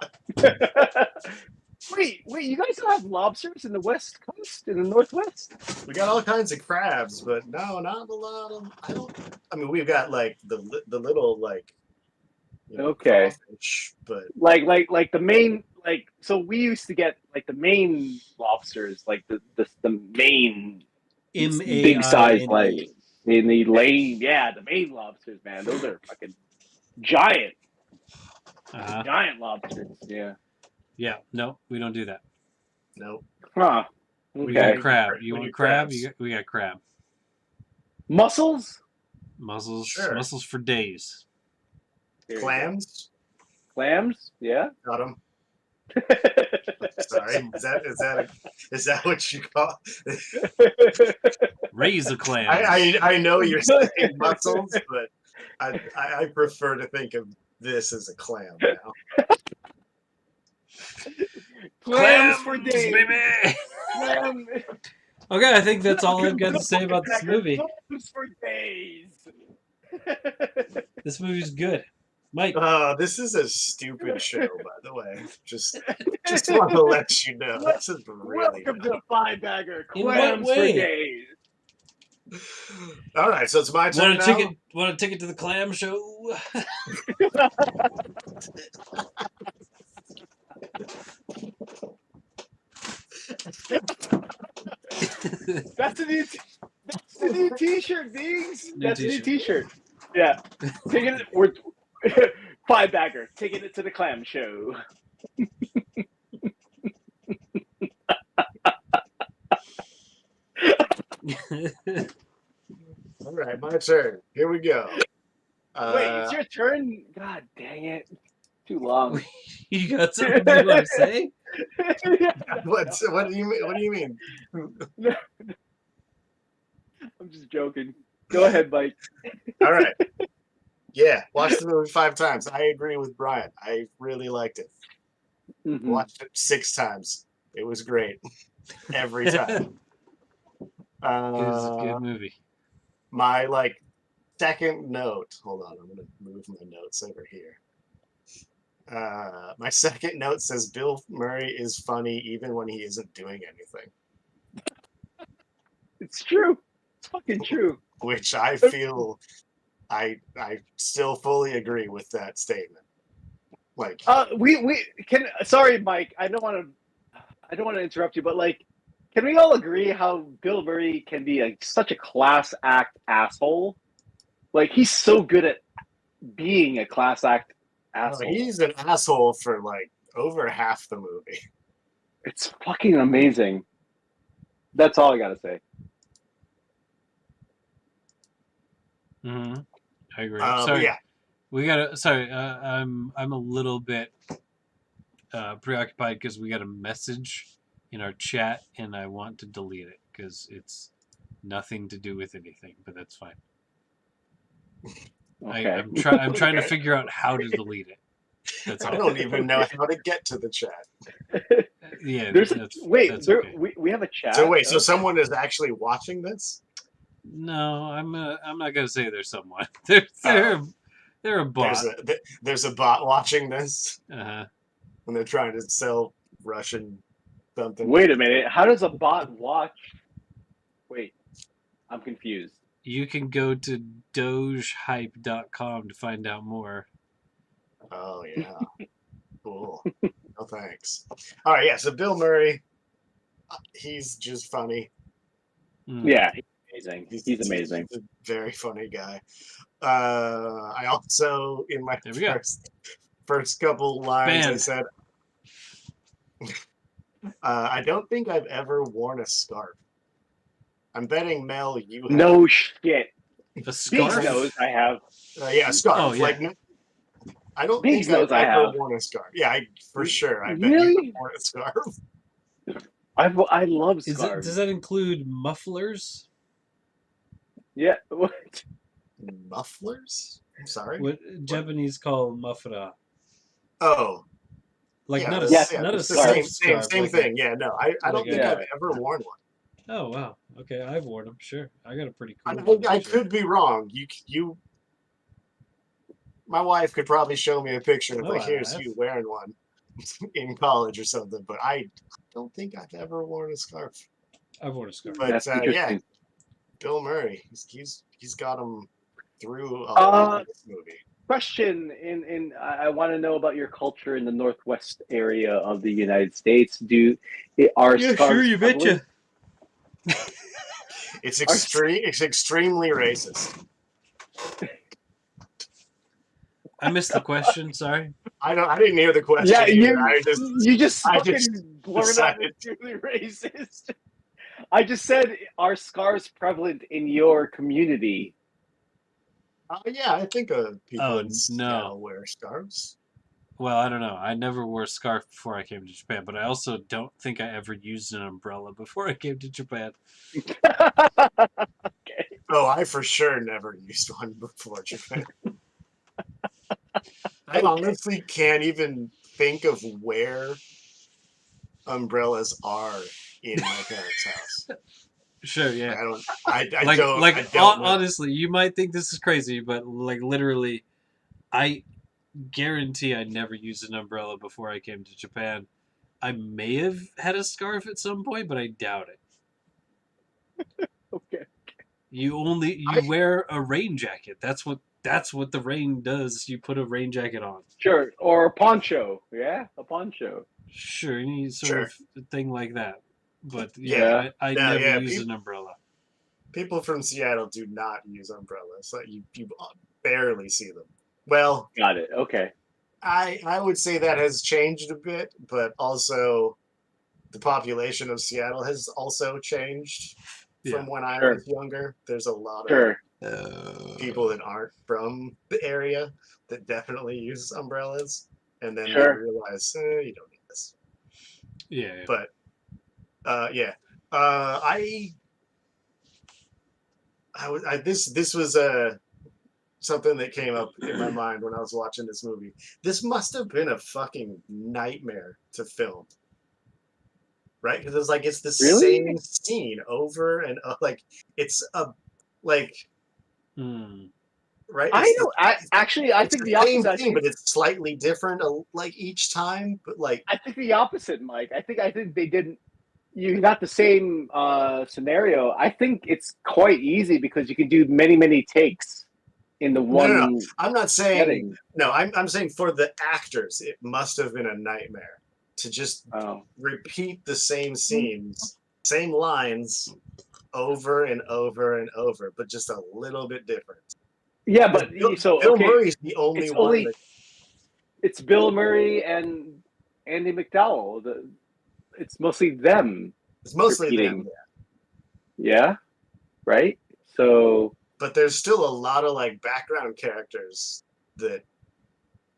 Wait, you guys don't have lobsters in the West Coast, in the Northwest? we got all kinds of crabs, but no, not a lot of. I mean, we've got like the little like. Okay. Crawfish, but like the main so we used to get like the main lobsters, like the main big size, like in the lane. Yeah, the main lobsters, man. Those are fucking giant, giant lobsters. Yeah. Yeah. No, we don't do that. no. Huh. We got Okay. crab. You We want get crab? crabs. We got crab. Mussels. Mussels. Sure. Mussels for days. There you go. Clams. Clams. Yeah. Got them. Sorry, is that what you call? Raise a clam. I know you're saying mussels, but I prefer to think of this as a clam now. Clams for days, baby. Clam. Okay, I think that's all I've got to say about this movie. Clams for days. This movie's good. Mike. This is a stupid show, by the way. Just want to let you know. This is really Welcome to the Five Bagger. In what Clams for way? days. All right, so it's my turn now. Want a ticket to the clam show? That's the new T-shirt, Biggs. That's the new t-shirt. T-shirt. Yeah, taking it. We're Five Bagger taking it to the clam show. All right, my turn. Here we go. Wait, it's your turn. God dang it! Too long. You got something you want to say? What do you mean? What do you mean? I'm just joking. Go ahead, Mike. All right. Yeah, watched the movie 5 times. I agree with Brian. I really liked it. Mhm. Watched it 6 times. It was great every time. It was a good movie. My second note. Hold on, I'm gonna move my notes over here. My second note says Bill Murray is funny even when he isn't doing anything, It's true. It's fucking true. which I feel I still fully agree with that statement. Like, We can. Sorry, Mike. I don't want to interrupt you, but can we all agree how Bill Murray can be such a class act asshole? Like he's so good at being a class act asshole. he's an asshole for over half the movie. It's fucking amazing. That's all I gotta say. Mm-hmm. I agree. But Sorry, yeah, we gotta. Sorry, I'm a little bit preoccupied because we got a message in our chat, and I want to delete it because it's nothing to do with anything. But that's fine. Okay. I'm trying to figure out how to delete it. That's all. I don't even know how to get to the chat. Yeah. There's that's okay. we have a chat. So wait, so someone is actually watching this? No, I'm not gonna say there's someone. They're a bot. There's a bot watching this, Uh-huh. and they're trying to sell Russian something. Wait a minute. How does a bot watch? Wait, I'm confused. You can go to dogehype.com to find out more. Oh yeah, cool. No thanks. All right, yeah. So Bill Murray, he's just funny. Mm. Yeah, amazing. He's amazing. He's a very funny guy. I also, in my There we go. first couple lines, I Banned. said, I don't think I've ever worn a scarf. I'm betting, Mel, you have. No shit. A Biggs scarf? knows I have. Yeah, a scarf. Oh, yeah. Like, I don't Biggs think I've knows I ever have. worn a scarf. Yeah, for sure. I bet Really? you've worn a scarf. I love Is it, scarves. does that include mufflers? Yeah. What? Mufflers? I'm sorry? What Japanese call mafura? Oh. Like yeah, not a Yes, not a it's the silk same scarf. same like thing. Yeah, no, I don't like think a- I've ever worn one. Oh wow. Okay, I've worn them. Sure, I got a pretty cool. I, one, I actually. could be wrong. You, my wife could probably show me a picture of Oh, like, I here's have. you wearing one in college or something. But I don't think I've ever worn a scarf. I've worn a scarf. But That's yeah, interesting. Bill Murray, he's got him through a Uh, lot of this movie. Question: I want to know about your culture in the Northwest area of the United States. Are scarves prevalent? It's extremely racist. I missed the question. Sorry. I didn't hear the question. Yeah, either. you just I fucking just blurted out it's really racist. I just said, are scarves prevalent in your community? Yeah, I think people Oh, in no. Seattle wear scarves. Well, I don't know. I never wore a scarf before I came to Japan, but I also don't think I ever used an umbrella before I came to Japan. Okay. Oh, I for sure never used one before Japan. I honestly can't even think of where umbrellas are in my parents' house. Sure, yeah. I don't know. Honestly, you might think this is crazy, but like literally, I guarantee I never used an umbrella before I came to Japan. I may have had a scarf at some point, but I doubt it. Okay. You wear a rain jacket. That's what the rain does. You put a rain jacket on. Sure. Or a poncho. Yeah, a poncho. Sure, any sort of thing like that. But Yeah. I No, never yeah, use an umbrella. People from Seattle do not use umbrellas. Like you barely see them. Well, Got it. Okay. I would say that has changed a bit, but also the population of Seattle has also changed from when I was younger. There's a lot of people that aren't from the area that definitely use umbrellas, and then they realize you don't need this. Yeah. But this was something that came up in my mind when I was watching this movie. This must have been a fucking nightmare to film, right? Because it's the same scene over and like it's a like right. I know. I think the opposite. Same thing, but it's slightly different, like each time. But like, I think the opposite, Mike. I think they didn't. You got the same scenario. I think it's quite easy because you can do many takes in the one. No. I'm not saying setting. no. I'm saying for the actors, it must have been a nightmare to just repeat the same scenes, same lines over and over and over, but just a little bit different. Yeah, but Bill Murray's the only one. It's Bill Murray and Andy McDowell. It's mostly them. It's mostly repeating. them. Yeah. Right. So. But there's still a lot of like background characters that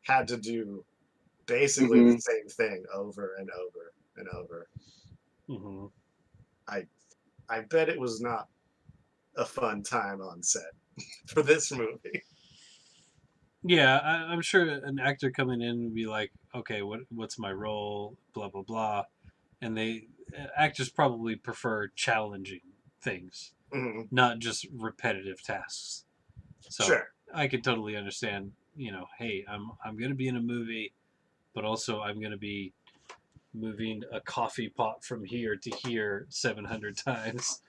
had to do basically the same thing over and over and over. Mm-hmm. I bet it was not a fun time on set for this movie. Yeah, I'm sure an actor coming in would be like, okay, what's my role? Blah blah blah, and actors probably prefer challenging things, not just repetitive tasks. So I could totally understand. Hey, I'm going to be in a movie, but also I'm going to be moving a coffee pot from here to here 700 times.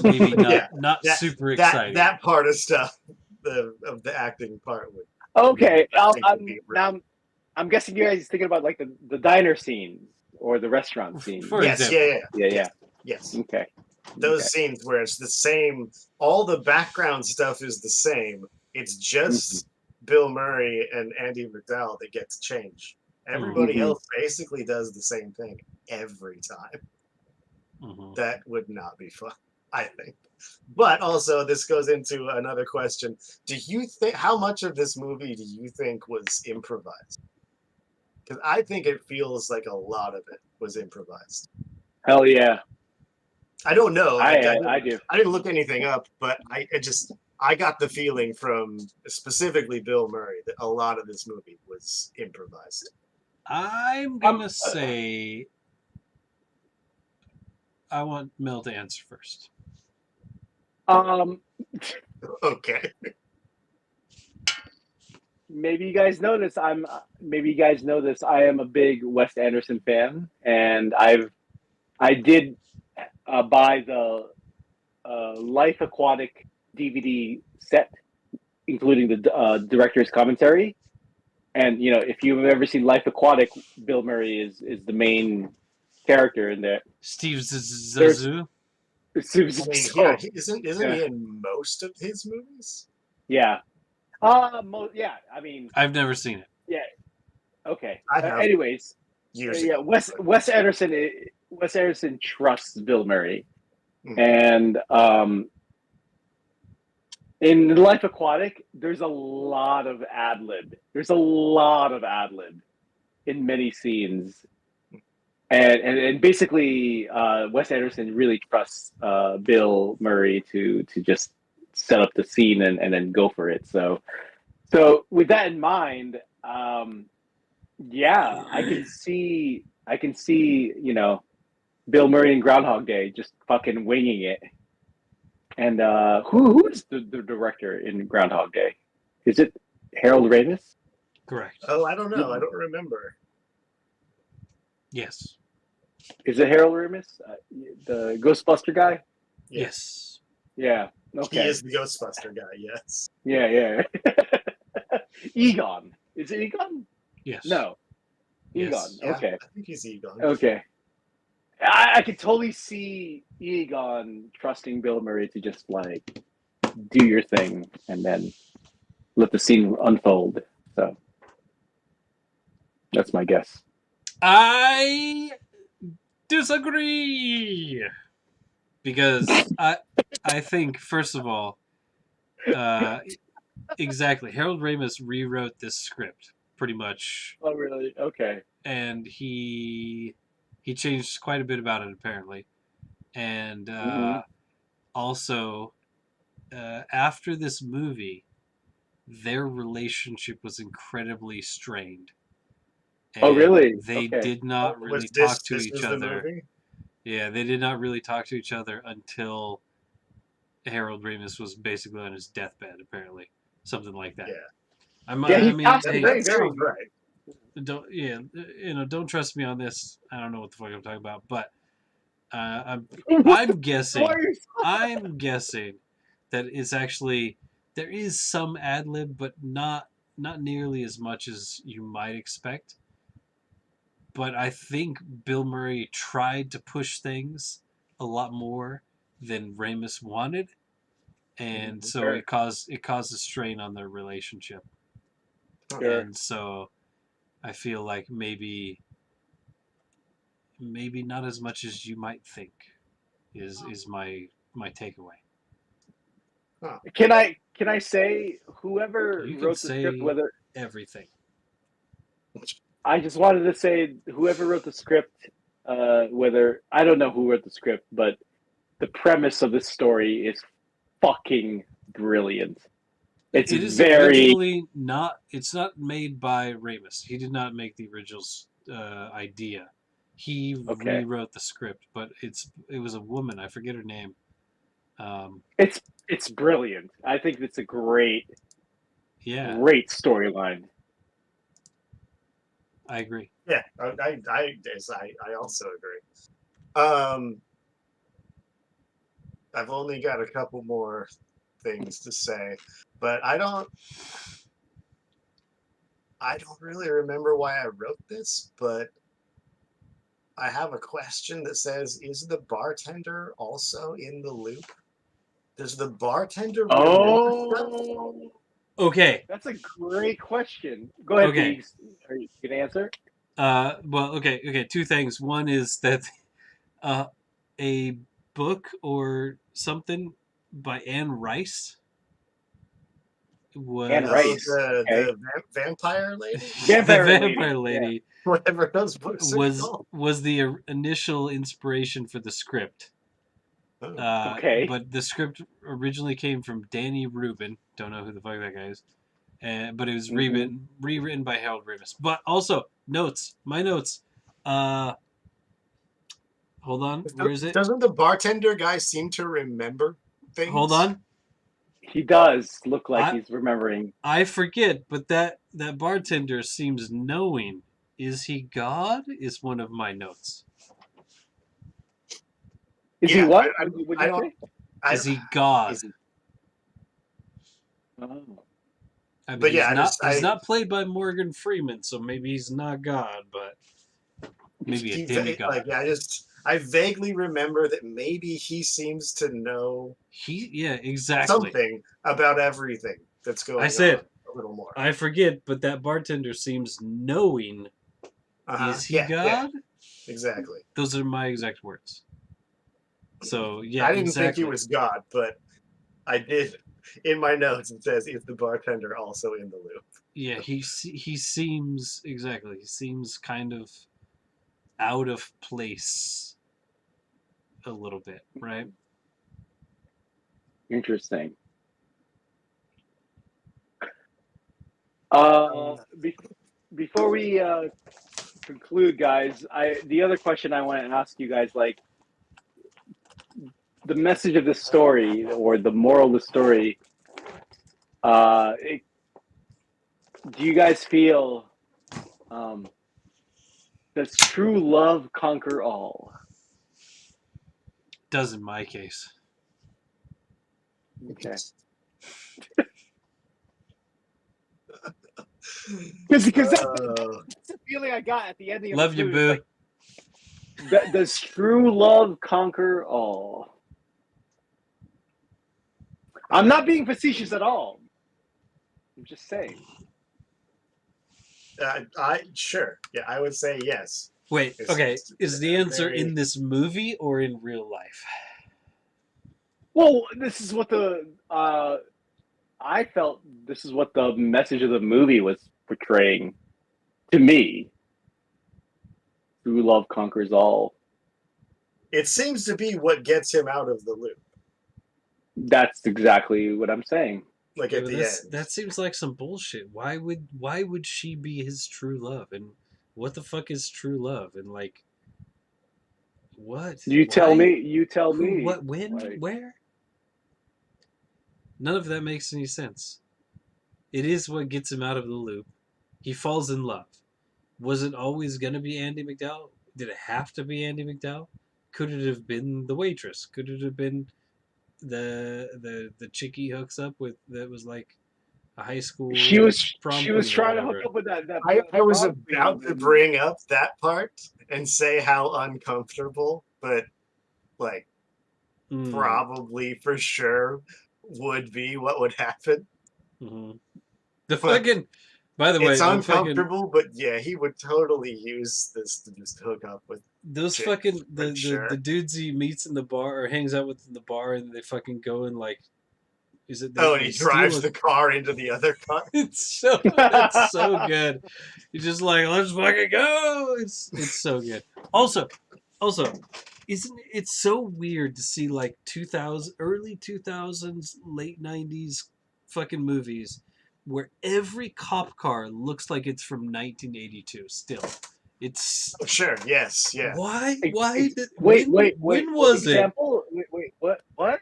Maybe not super exciting. That part of stuff, of the acting part would. Okay, I'm guessing you guys thinking about like the diner scene or the restaurant scene. Yes, yeah. Yes. Okay. those Okay. scenes where it's the same, all the background stuff is the same. It's just Bill Murray and Andy McDowell that get to change. Everybody Mhm. else basically does the same thing every time. Mhm. That would not be fun, I think. But also, this goes into another question. Do you think, how much of this movie do you think was improvised? Because I think it feels like a lot of it was improvised. Hell yeah. I don't know. I do. I didn't look anything up, but I got the feeling from specifically Bill Murray that a lot of this movie was improvised. I'm gonna say I want Mel to answer first. Um, Okay. maybe you guys know this. Maybe you guys know this. I am a big Wes Anderson fan, and I did buy the Life Aquatic DVD set, including the director's commentary. And if you've ever seen Life Aquatic, Bill Murray is the main character in there. Steve There's Zissou. I mean, yeah, so isn't yeah, he in most of his movies? yeah. Yeah. I mean, I've never seen it. yeah. Okay. I have Anyways, years yeah. ago. Wes Anderson trusts Bill Murray, Mhm. and in Life Aquatic, there's a lot of ad lib. There's a lot of ad lib in many scenes, and basically, Wes Anderson really trusts Bill Murray to just set up the scene and then go for it. So with that in mind, yeah, I can see Bill Murray in Groundhog Day just fucking winging it. And who is the director in Groundhog Day? Is it Harold Ramis? Correct. Oh, I don't know. I don't remember. Yes. Is it Harold Ramis, the Ghostbuster guy? Yes. Yeah. He Okay. is the Ghostbuster guy, yes. Yeah. Egon. Is it Egon? Yes. No. Egon. Yes. Yeah, Okay. I think he's Egon. Okay. I could totally see Egon trusting Bill Murray to just like do your thing and then let the scene unfold. So that's my guess. I disagree because I think first of all, exactly, Harold Ramis rewrote this script pretty much, Oh, really? Okay. and he changed quite a bit about it apparently, and Mm-hmm. also after this movie, their relationship was incredibly strained. Oh, And really? they Okay. did not Was really talk to this each was the other. movie? Yeah, they did not really talk to each other until Harold Ramis was basically on his deathbed, apparently, something like that. Yeah. Yeah, I he mean, passed hey, away That very. sounds right. don't trust me on this. I don't know what the fuck I'm talking about, but I'm Why I'm guessing are you I'm guessing that it's actually there is some ad lib, but not nearly as much as you might expect. But I think Bill Murray tried to push things a lot more than Ramis wanted, and so Sure. it caused a strain on their relationship. Sure. And so I feel like maybe not as much as you might think is my takeaway. Huh. Can I say whoever You can wrote the script, say whether everything. I just wanted to say whoever wrote the script, whether I don't know who wrote the script, but the premise of this story is fucking brilliant. It's It is very originally not. It's not made by Ramis. He did not make the original idea. He okay. rewrote the script, but it was a woman. I forget her name. Um, It's brilliant. I think it's a yeah, great storyline. I agree. Yeah, I also agree. I've only got a couple more things to say, but I don't really remember why I wrote this, but I have a question that says, is the bartender also in the loop? Does the bartender remember stuff? Oh, Okay. that's a great question. Go ahead, Okay. Biggs. Are you gonna answer? Well, okay. Two things. One is that a book or something by Anne Rice Anne Oh, was Rice. Okay. the vampire lady? the Vampire Lady. vampire Yeah. lady Whatever those books are called. was the initial inspiration for the script. Oh. Okay. But the script originally came from Danny Rubin. Don't know who the fuck that guy is. But it was Mm-hmm. rewritten by Harold Ramis. But also notes, my notes. Uh, hold on, where is it? Doesn't the bartender guy seem to remember Hold things? on, He does look like I he's remembering. I forget, but that bartender seems knowing. Is he God? Is one of my notes. Is he Yeah, what? I, What'd I you don't. say? Is he God? Is he, Oh. I mean, but yeah, he's not played by Morgan Freeman, so maybe he's not God, but maybe a demigod. I vaguely remember that maybe he seems to know Exactly. something about everything that's going I on said a little more. I forget, but that bartender seems knowing. Is he Yeah, God? exactly. Those are my exact words. So yeah, I didn't think exactly. he was God, but I did. In my notes, it says, "Is the bartender also in the loop?" Yeah, he seems exactly. He seems kind of out of place a little bit, right? Interesting. Uh, Before we conclude, guys, the other question I want to ask you guys, like the message of the story or the moral of the story. Do you guys feel does true love conquer all? Does in my case. Okay. Because that's the feeling I got at the ending of Love this you, movie. boo. Like, does true love conquer all? I'm not being facetious at all. I'm just saying. Sure. Yeah, I would say yes. Wait, okay. Is the answer very... in this movie or in real life? Well, this is what I felt this is what the message of the movie was portraying to me. True love conquers all. It seems to be what gets him out of the loop. That's exactly what I'm saying. Like Yeah, at the end. that seems like some bullshit. Why would she be his true love? And what the fuck is true love? And like, what? You Why? tell me. You tell Who? me. What? When? Like, Where? None of that makes any sense. It is what gets him out of the loop. He falls in love. Was it always gonna be Andy McDowell? Did it have to be Andy McDowell? Could it have been the waitress? Could it have been the chick he hooks up with that was like a high school prom she was queen or trying to hook whatever? up with that I was prom about queen to bring up that part and say how uncomfortable, but like probably for sure would be what would happen. Mm-hmm. The But fucking. By the way, it's the fucking uncomfortable, but yeah, he would totally use this to just hook up with those chick, fucking for sure. the dudes he meets in the bar or hangs out with in the bar, and they fucking go and like, is it? And he drives the car into the other car. It's so good. You're just like, let's fucking go. It's so good. Also, isn't it so weird to see like 2000 early 2000s late 90s fucking movies where every cop car looks like it's from 1982 still. It's Oh, sure, yes, yeah. why did Wait. when was it? Example? Wait. What?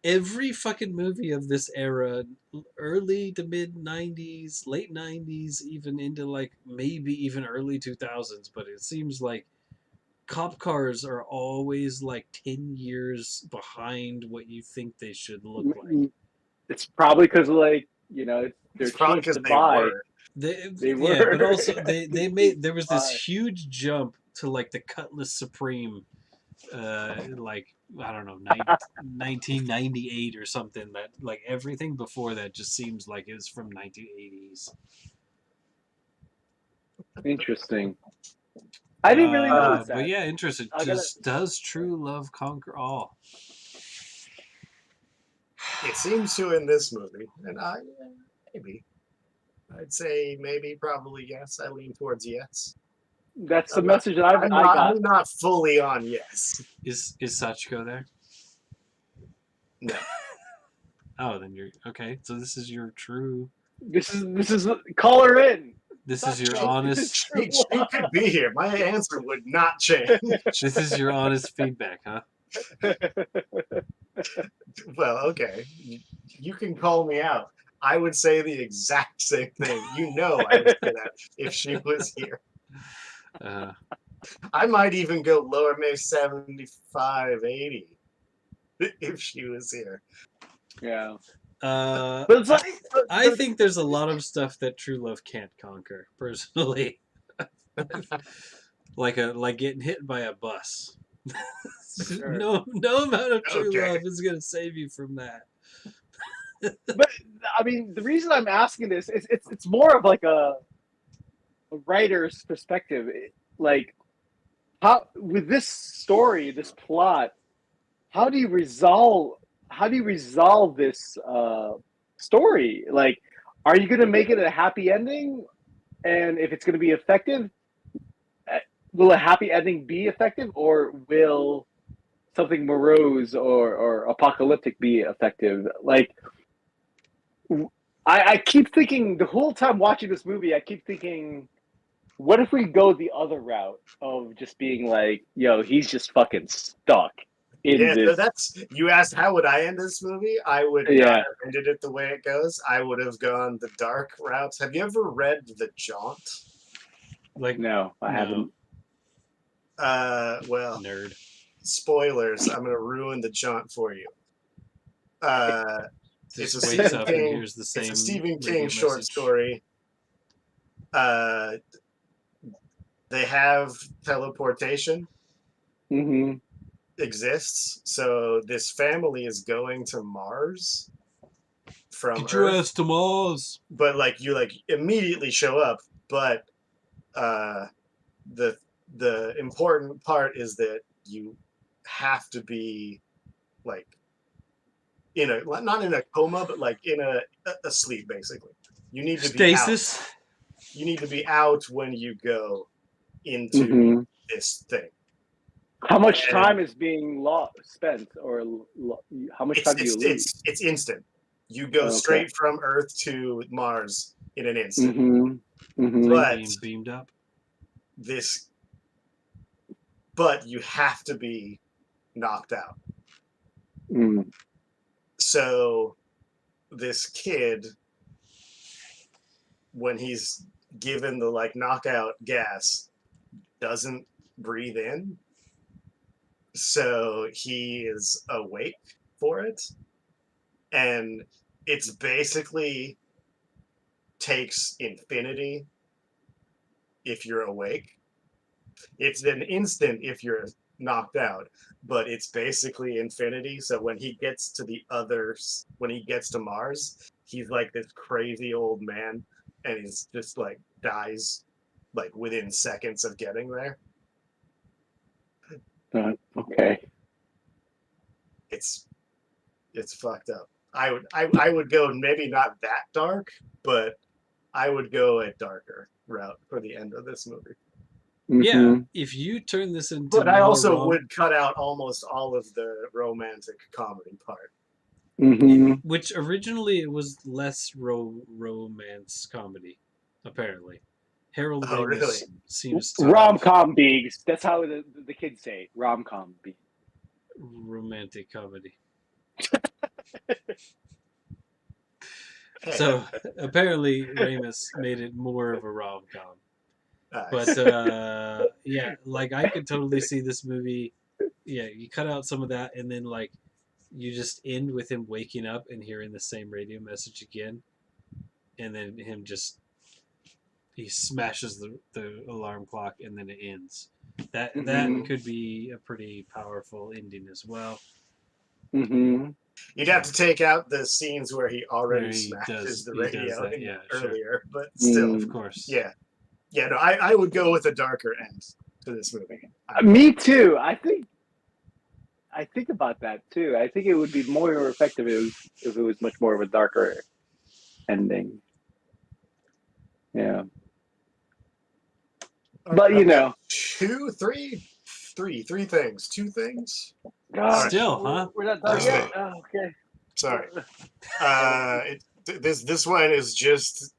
Every fucking movie of this era, early to mid 90s, late 90s, even into like maybe even early 2000s, but it seems like cop cars are always like 10 years behind what you think they should look like. It's probably because like they're It's probably cheap because to they buy. were. They Yeah, were. but also they made there was this huge jump to like the Cutlass Supreme, like I don't know, 1998 or something. That like everything before that just seems like it's from 1980s. Interesting. I didn't really notice But that. yeah, interesting. I gotta. Does true love conquer all? It seems to in this movie, and maybe I'd say maybe probably yes. I lean towards yes. That's the I'm not. message that I got. I'm not fully on yes. Is Sachiko there? No. Oh, then you're okay. So this is your true. This is call her in. This is That's your true. honest. She could be here. My answer would not change. This is your honest feedback, huh? Well, okay. You can call me out. I would say the exact same thing. You know I would say that if she was here. Uh, I might even go lower, maybe 75, 80 if she was here. Yeah. uh, But it's like I think there's a lot of stuff that true love can't conquer. Personally, like getting hit by a bus. Sure. No amount of true Okay. love is gonna save you from that. But I mean, the reason I'm asking this is it's more of like a writer's perspective. Like, how with this story, this plot, how do you resolve this story? Like, are you going to make it a happy ending? And if it's going to be effective, will a happy ending be effective, or will something morose or apocalyptic be effective? Like, I keep thinking the whole time watching this movie, I keep thinking, what if we go the other route of just being like, yo, he's just fucking stuck in Yeah, this. that's you asked how would I end this movie? I would not Yeah. have ended it the way it goes. I would have gone the dark routes. Have you ever read The Jaunt? Like No, I haven't. Well, nerd. spoilers. I'm gonna ruin The Jaunt for you. It's Just a wakes Stephen up and King. hears the same. It's a Stephen radio King short message. story. They have teleportation Mm-hmm. exists, so this family is going to Mars from Get your Earth, ass to Mars. but like you like immediately show up. But the important part is that you have to be like in a not in a coma, but like in a sleep basically. You need to be out. Stasis. You need to be out when you go into Mm-hmm. this thing. How much And time is being spent, or how much time do you lose? it's instant. You go Okay. straight from Earth to Mars in an instant. Mm-hmm. Mm-hmm. But Being beamed up. but you have to be knocked out. Mm. So this kid, when he's given the like knockout gas, doesn't breathe in. So he is awake for it. And it's basically takes infinity if you're awake. It's an instant if you're knocked out, but it's basically infinity. So when he gets to Mars, he's like this crazy old man, and he's just like dies like within seconds of getting there. Okay. It's fucked up. I would go maybe not that dark, but I would go a darker route for the end of this movie. Mm-hmm. Yeah, if you turn this into But I more also would cut out almost all of the romantic comedy part. Mm-hmm. which originally it was less romance comedy, apparently. Harold Oh, Ramis really? seems to Rom-com beings. That's how the kids say it. Rom-com beings. romantic comedy. Hey, So apparently Ramis made it more of a rom com. nice. But yeah, like I could totally see this movie. Yeah, you cut out some of that, and then like you just end with him waking up and hearing the same radio message again, and then him just he smashes the alarm clock and then it ends. That Mhm. could be a pretty powerful ending as well. Mm-hmm. You'd have to take out the scenes where he already Where he smashes the does radio that, yeah, sure. earlier, but still, Of course. yeah. No, I would go with a darker end to this movie. Me too. I think about that too. I think it would be more effective if it was much more of a darker ending. Yeah. But I've got three things. Two things. gosh, Still, huh? we're not done Just yet. wait. Oh, okay. Sorry. This one is just,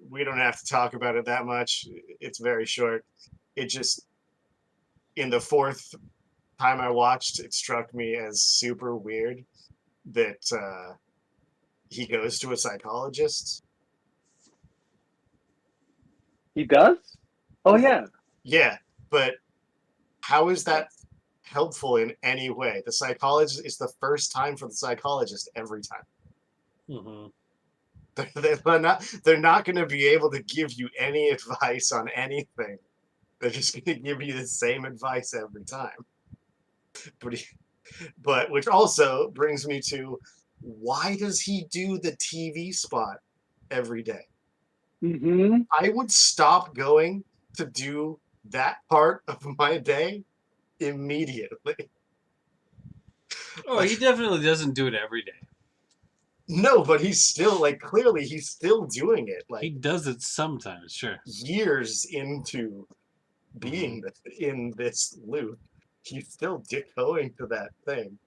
we don't have to talk about it that much. It's very short. It just, in the fourth time I watched, it struck me as super weird that he goes to a psychologist. He does? Oh yeah. Yeah, but how is that helpful in any way? The psychologist, it's the first time for the psychologist every time. Mm-hmm. They're not going to be able to give you any advice on anything. They're just going to give you the same advice every time. But which also brings me to, why does he do the TV spot every day? Mm-hmm. I would stop going to do that part of my day immediately. Oh, he definitely doesn't do it every day. No, but he's still, like, clearly he's still doing it, He like, does it sometimes, sure. years into being in this loop. He's still going to that thing.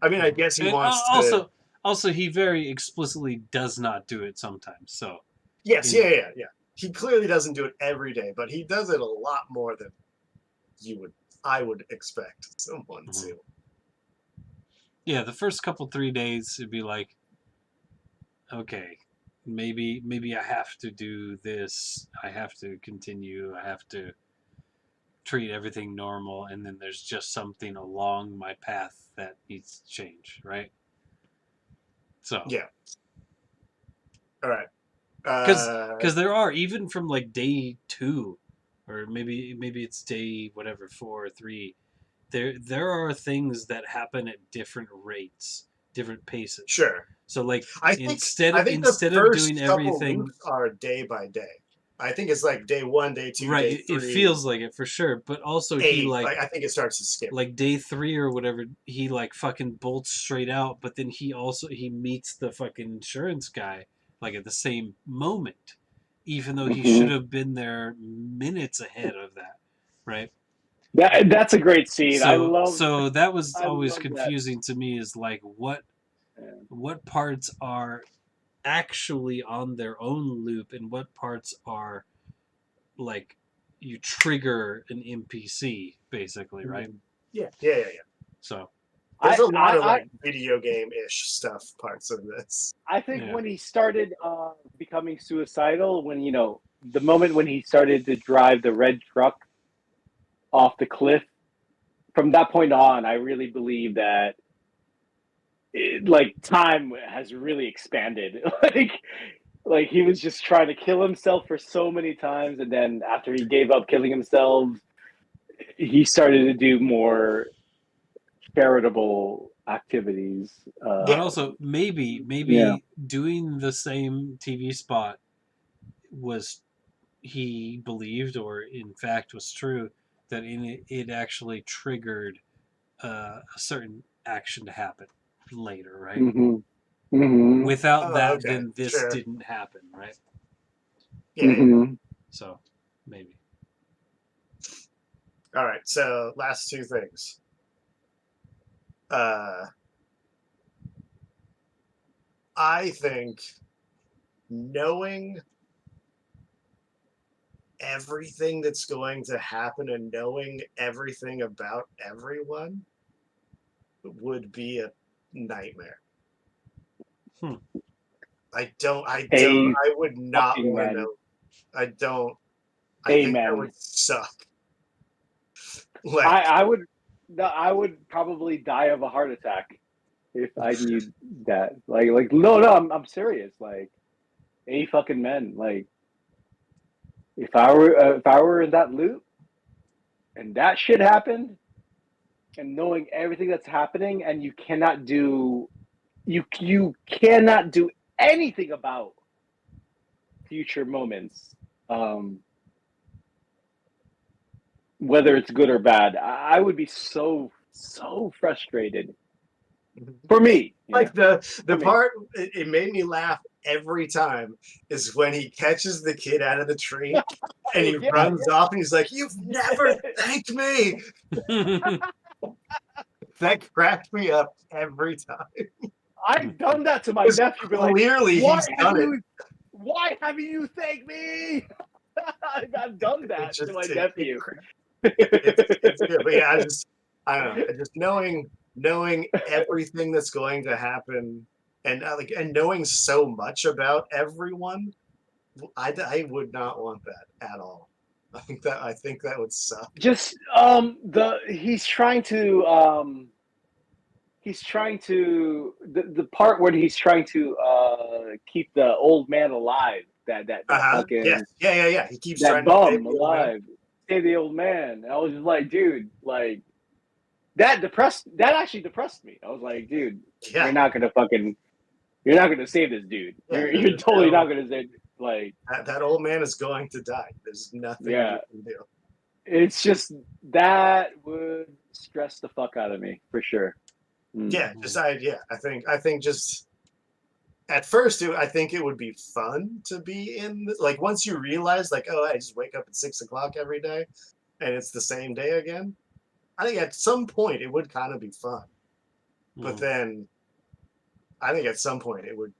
I mean, I guess he And wants to. Also, he very explicitly does not do it sometimes. So Yes, yeah. He clearly doesn't do it every day, but he does it a lot more than I would expect someone to. yeah, the first 3 days it'd be like, okay, maybe I have to do this. I have to continue. I have to treat everything normal, and then there's just something along my path that needs to change, right? So Yeah. All right. Because there are, even from like day 2, or maybe it's day whatever 4 or 3. There are things that happen at different rates, different paces. Sure. So like I think instead the of first doing couple everything, loops are day by day. I think it's like day 1, day 2, right? day 3. It feels like it for sure, but also 8. he like I think it starts to skip. like day 3 or whatever, he like fucking bolts straight out, but then he meets the fucking insurance guy like at the same moment, even though he should have been there minutes ahead of that, right? That's a great scene. So that was I always love confusing to me, is like what parts are actually on their own loop and what parts are like you trigger an NPC basically, right? Yeah. So There's a lot of like video game-ish stuff parts of this. I think when he started becoming suicidal, when the moment when he started to drive the red truck off the cliff, from that point on, I really believe that time has really expanded. like he was just trying to kill himself for so many times, and then after he gave up killing himself, he started to do more charitable activities. but also maybe doing the same TV spot was, he believed, or in fact was true, that it actually triggered a certain action to happen later, right? Mm-hmm. Mm-hmm. Without that, okay. then this didn't happen, right? Yeah. So maybe. All right. So last two things. I think knowing everything that's going to happen and knowing everything about everyone would be a nightmare. I would not want to know. I think that would suck. Like, I would probably die of a heart attack if I knew that. No, I'm serious. Like, fucking men. Like, if I were in that loop and that shit happened, and knowing everything that's happening, and you cannot do anything about future moments, whether it's good or bad. I would be so frustrated. For me, Like the For me. part it made me laugh every time is when he catches the kid out of the tree and he Yeah, runs off and he's like, "You've never thanked me." That cracked me up every time. I've done that to my Because nephew. Be like, clearly why he's done it. Why haven't you thanked me? I've done that to my It nephew. it's good. But yeah, I don't know. Just knowing everything that's going to happen and knowing so much about everyone, I would not want that at all. I think that would suck. Just he's trying to the part where he's trying to keep the old man alive. That fucking Yes. Yeah. He keeps that trying to save bum the old man. alive. Save the old man. And I was just like, dude, like that actually depressed me. I was like, dude, Yeah. you're not gonna save this dude. Yeah, You're totally not gonna save, like, that old man is going to die. There's nothing you can do. It's just that would stress the fuck out of me for sure. Yeah, I think just at first I think it would be fun to be in like once you realize like, oh, I just wake up at 6 o'clock every day and it's the same day again. I think at some point it would kind of be fun. But then I think at some point it would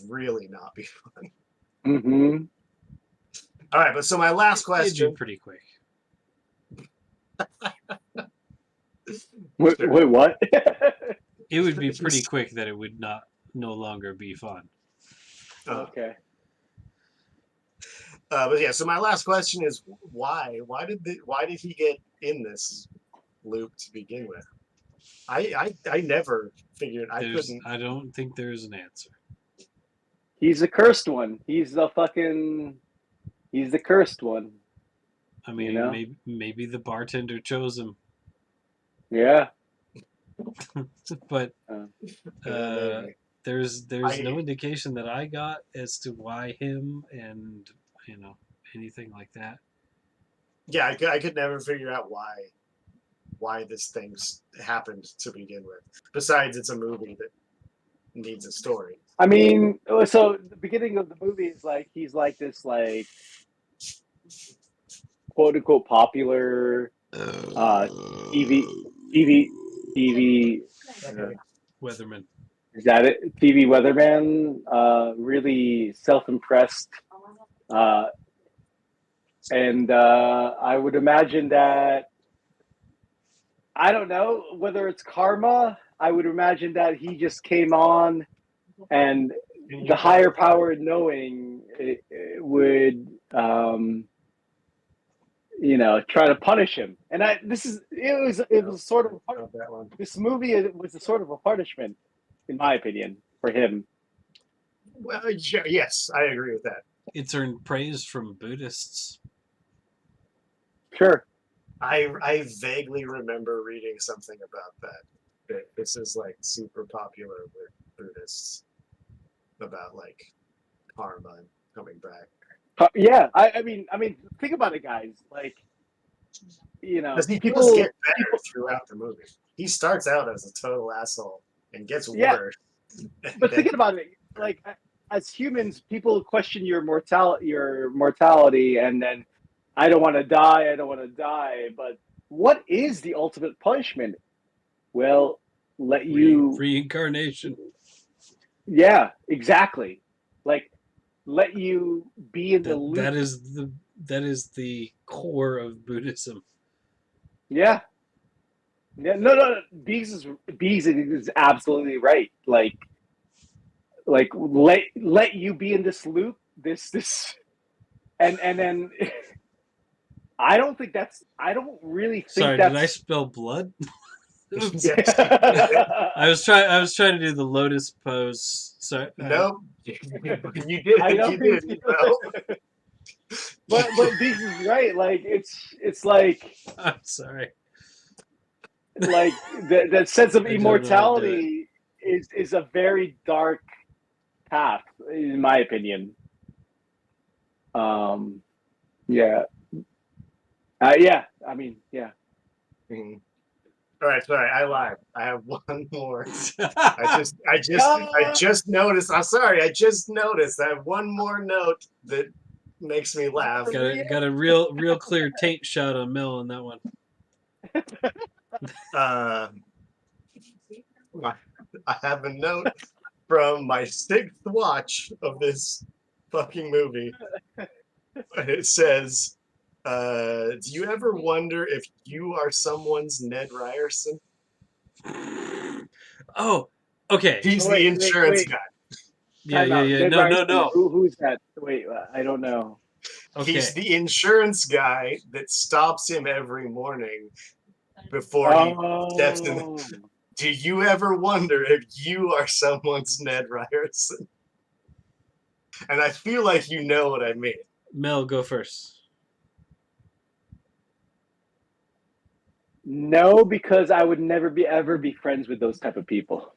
really not be fun. Mm-hmm. All right, but so my last question. It'd be pretty quick. Wait, what? It would be pretty quick that it would no longer be fun. Okay. But yeah, so my last question is why? Why did he get in this loop to begin with? I never figured. I couldn't. I don't think there's an answer. He's the cursed one. He's the cursed one. I mean, maybe the bartender chose him. Yeah. But there's no indication that I got as to why him and anything like that. Yeah, I could never figure out why this thing's happened to begin with. Besides, it's a movie that needs a story. I mean, so the beginning of the movie is like he's like this like quote unquote popular TV Weatherman. Is that it? TV weatherman, really self-impressed, and I would imagine that I don't know whether it's karma. I would imagine that he just came on, and the higher power knowing it would try to punish him. And it was sort of this movie was a sort of a punishment, in my opinion, for him. Well, yes, I agree with that. It's earned praise from Buddhists. Sure. I vaguely remember reading something about that this is like super popular with Buddhists about like karma and coming back. Yeah, I mean, think about it, guys. Like, people get better throughout the movie. He starts out as a total asshole and gets worse. But thinking about it, like as humans, people question your mortality, and then I don't want to die. But what is the ultimate punishment? Well, reincarnation. Yeah, exactly. Like, let you be in the loop. That is the core of Buddhism. Yeah. Yeah. No. Bees is absolutely right. Like let you be in this loop. This, and then. I don't really think Sorry, that's... did I spill blood? I was trying to do the lotus pose. Sorry. No, you did. You did. But Biggs is right. Like it's like I'm sorry. that sense of I don't know how to do it. immortality is a very dark path, in my opinion. Yeah. Yeah. I mean, yeah. Mhm. All right, sorry, I lied. I have one more. I just noticed. I'm sorry. I just noticed. I have one more note that makes me laugh. got a real clear taint shot on Mel on that one. Uh, I have a note from my sixth watch of this fucking movie. It says, "Do you ever wonder if you are someone's Ned Ryerson? Oh, okay. He's Oh, the insurance wait. guy. Yeah, Time yeah, out. yeah. Ned No, no, Ryerson. no. Who's that? Wait, I don't know. He's Okay. the insurance guy that stops him every morning before he steps in. Oh, Do you ever wonder if you are someone's Ned Ryerson? And I feel like you know what I mean. Mel, go first. no, because I would never ever be friends with those type of people.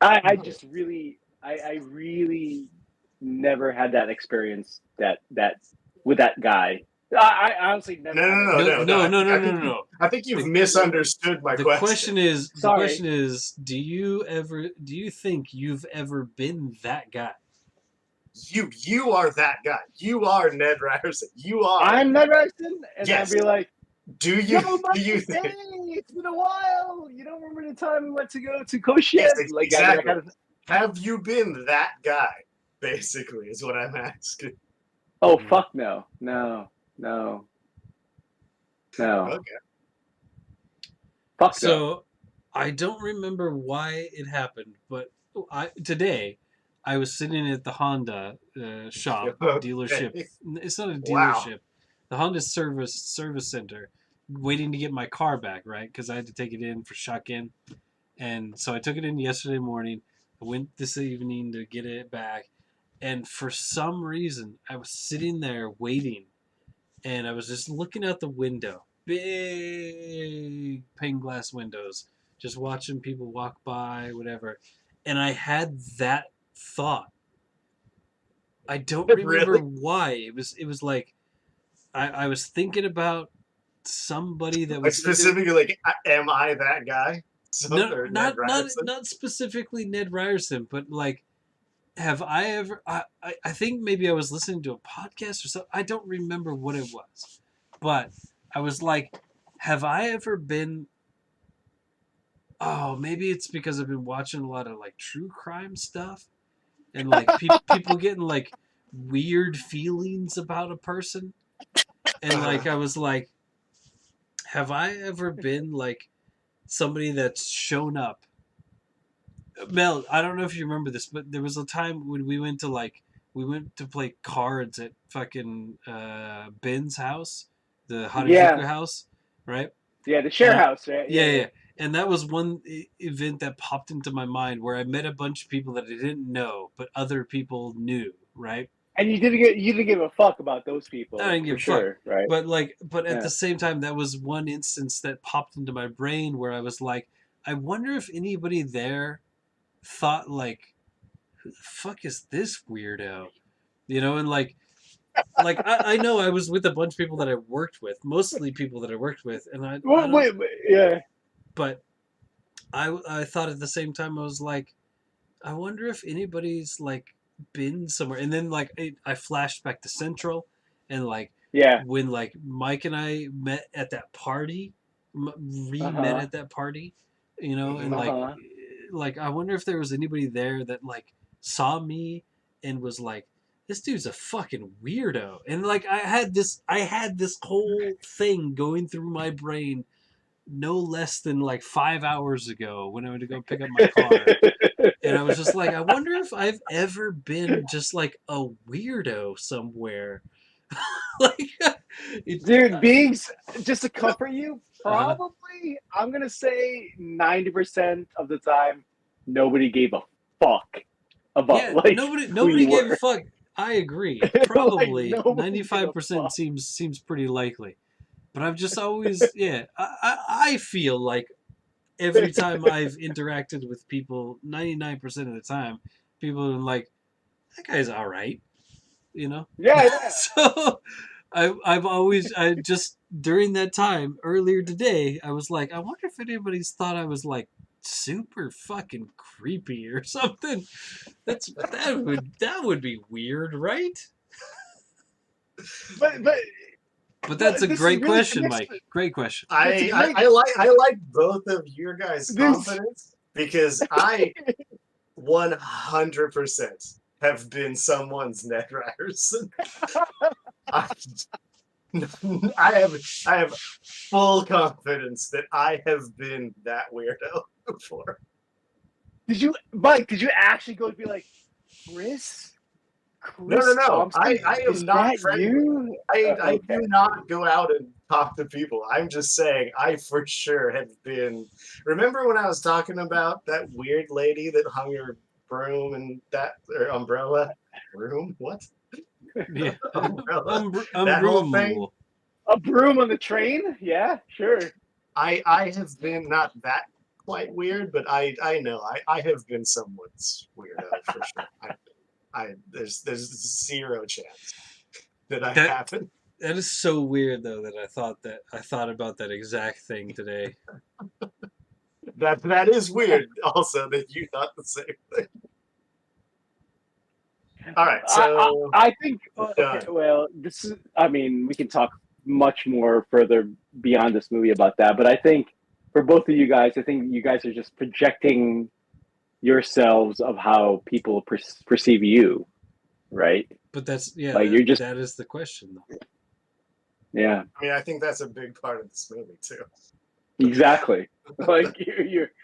I just really I really never had that experience that with that guy. I honestly never had it. I think you've The, misunderstood my the question. Sorry. question is, do you think you've ever been that guy? You are that guy. You are Ned Ryerson. You are. I'm Ned Ryerson, and Yes. I'd be like, Do "Yo, you Mike, think? hey, it's been a while. You don't remember the time we went to go to Koshet?" Yes, Like exactly. that kind of. Have you been that guy? Basically, is what I'm asking. Oh fuck no, no, no, no. Okay. Fuck no. So, I don't remember why it happened, but today I was sitting at the Honda shop Okay. dealership. It's not a Wow. dealership. The Honda service center, waiting to get my car back, right? Because I had to take it in for shuck-in. And so I took it in yesterday morning. I went this evening to get it back. And for some reason, I was sitting there waiting. And I was just looking out the window. Big pane glass windows. Just watching people walk by, whatever. And I had that thought. I don't remember Really? why. It was like I was thinking about somebody that Like was specifically, like, am I that guy? no, Or Ned Ryerson? not specifically Ned Ryerson, but like, have I ever? I think maybe I was listening to a podcast or something. I don't remember what it was, but I was like, have I ever been? Oh, maybe it's because I've been watching a lot of like true crime stuff, and like people getting like weird feelings about a person, and like I was like, have I ever been like somebody that's shown up? Mel, I don't know if you remember this, but there was a time when we went to play cards at fucking Ben's house, the Harajuku Yeah, house, right? yeah. The share And house, right? yeah, Yeah, yeah. yeah. And that was one event that popped into my mind where I met a bunch of people that I didn't know, but other people knew, right? And you didn't give a fuck about those I people didn't give for a fuck. sure, right? But at Yeah. the same time, that was one instance that popped into my brain where I was like, I wonder if anybody there thought like, who the fuck is this weirdo? You know, and I know I was with a bunch of people that I worked with, mostly people that I worked with, and I don't, Wait, yeah. but I thought at the same time I was like, I wonder if anybody's like been somewhere, and then like I flashed back to Central, and like Yeah. when like Mike and I met at that party, Uh re-met huh. at that party, you know, and Uh huh. like I wonder if there was anybody there that like saw me and was like, this dude's a fucking weirdo, and like I had this whole thing going through my brain no less than like 5 hours ago when I went to go pick up my car. And I was just like, I wonder if I've ever been just like a weirdo somewhere. like, Dude, being just to comfort you, uh, probably I'm gonna say 90% of the time nobody gave a fuck about Yeah, like nobody who nobody you gave a were. fuck. I agree. Like Probably nobody gave a 95% fuck. seems pretty likely. But I've just always, yeah, I feel like every time I've interacted with people, 99% of the time, people are like, that guy's all right, you know? Yeah, yeah. So I've always, I just, during that time, earlier today, I was like, I wonder if anybody's thought I was like super fucking creepy or something. That would be weird, right? But But that's a but this is great really question, connects. Mike. Great question. It's a great I like both of your guys' this. confidence because I 100% have been someone's Ned Ryerson. I, I have full confidence that I have been that weirdo before. Did you, Mike? Did you actually go to be like, Chris? Chris No. Thompson? I Is am not that friendly. you? I Okay. do not go out and talk to people. I'm just saying I for sure have been. Remember when I was talking about that weird lady that hung her broom and that or umbrella? Broom? What? Yeah. Umbrella? That whole thing? Unbroomable. A broom on the train? Yeah, sure. I have been not that quite weird, but I know I have been someone's weirdo for sure. There's zero chance that I That haven't. that is so weird though that I thought about that exact thing today. That is weird. Also, that you thought the same thing. All right, so I think okay. done. Well, this is. I mean, we can talk much more further beyond this movie about that, but I think for both of you guys, I think you guys are just projecting yourselves of how people perceive you, right? But that's yeah, Like you're just that is the question though. yeah, I mean, I think that's a big part of this movie too. exactly. Like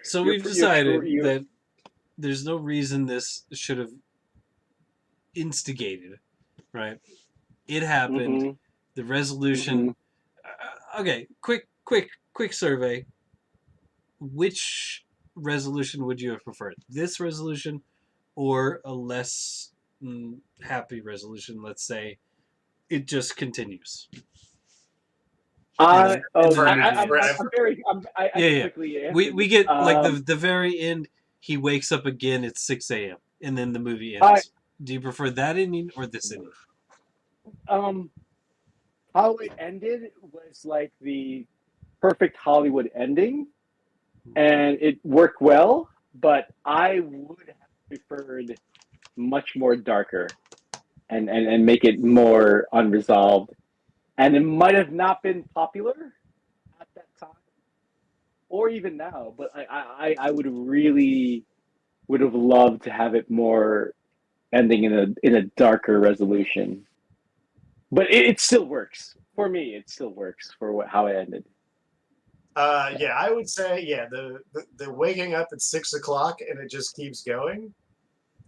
So you're we've you're true. decided that there's no reason this should have instigated, right? It happened. Mm-hmm, The mm-hmm. resolution. Okay, quick survey. Which resolution would you have preferred? This resolution or a less happy resolution? Let's say it just continues, and then the movie ends. I'm very I Yeah, can yeah. quickly answer We this. get like the very end. He wakes up again at 6 a.m. and then the movie I ends. Do you prefer that ending or this ending? um how it ended was like the perfect Hollywood ending, and it worked well. But I would have preferred much more darker and make it more unresolved. And it might have not been popular at that time or even now, but I would have loved to have it more ending in a darker resolution. But it still works for me. It still works for how it ended. Yeah, I would say yeah. The waking up at 6 o'clock and it just keeps going.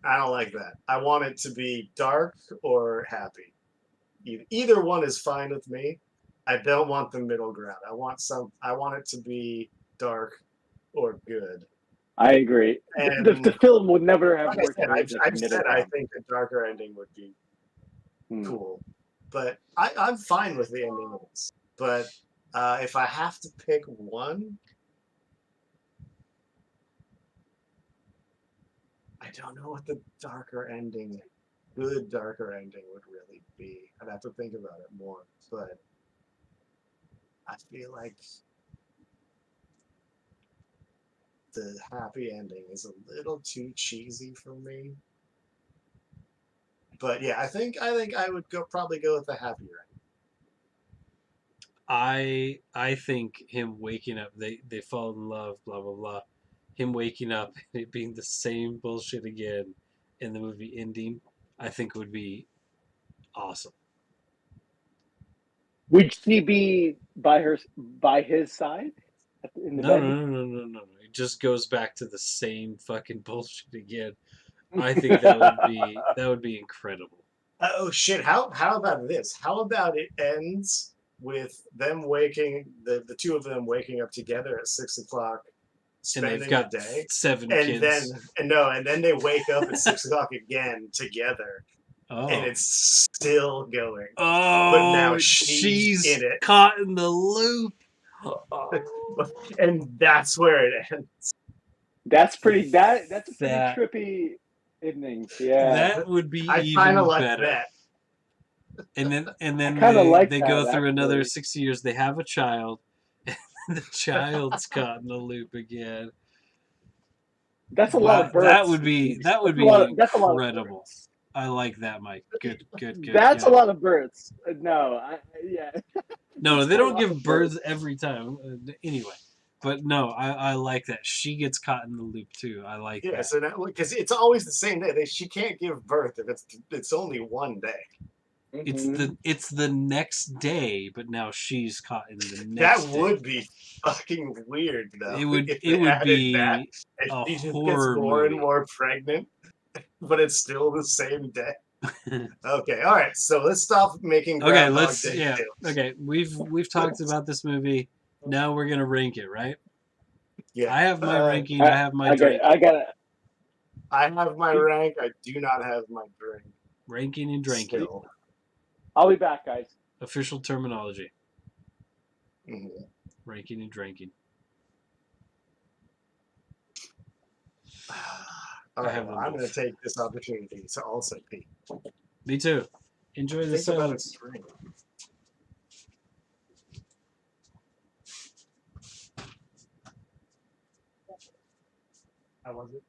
I don't like that. I want it to be dark or happy. Either one is fine with me. I don't want the middle ground. I want it to be dark or good. I agree. The And film would never have like I worked said, if it was like I've middle said I ground. think a darker ending would be Hmm. cool, but I'm fine with the ending of this. But if I have to pick one, I don't know what the good darker ending would really be. I'd have to think about it more. But I feel like the happy ending is a little too cheesy for me. But yeah, I would probably go with the happier ending. I think him waking up, they fall in love, blah blah blah. Him waking up and it being the same bullshit again, in the movie ending, I think would be awesome. Would she be by his side in the No, bed? no, no, no, no, no. It just goes back to the same fucking bullshit again. I think that would be incredible. Oh shit! How about this? How about it ends with them the two of them waking up together at 6 o'clock, And they've spending got a day, 7 and kids. then they wake up at 6 o'clock again together, and Oh. it's still going. Oh, now she's in it. caught in the loop. And that's where it ends. That's pretty. That's a pretty That- trippy ending. Yeah. That would be I even kind of like better. that. And then I kinda like they that, go through another actually. 6 years. They have a child. And the child's caught in the loop again. That's a lot of births. That would be That's a lot of incredible. births. I like that, Mike. Good. That's good. a lot of births. No, yeah. No, That's they a don't lot give of birds every time. Anyway, but no, I like that. She gets caught in the loop too. I like Yeah, that. so now because it's always the same day. She can't give birth if it's only one day. It's the next day, but now she's caught in the next That would be fucking weird, though. It would if it they would added be that, and a she just gets horror more movie. and more pregnant, but it's still the same day. Okay, all right. So let's stop making Okay, Groundhog Day yeah. 2. Okay, we've talked about this movie. Now we're gonna rank it, right? Yeah, I have my ranking. I have my drink. I got it. I have my rank. I do not have my drink. Ranking and drinking. Still. I'll be back, guys. Official terminology. Mhm. Ranking and drinking. All I right, have well, them I'm going both. to take this opportunity to also pee. Me too. Enjoy the Think about a silence. drink. How was it?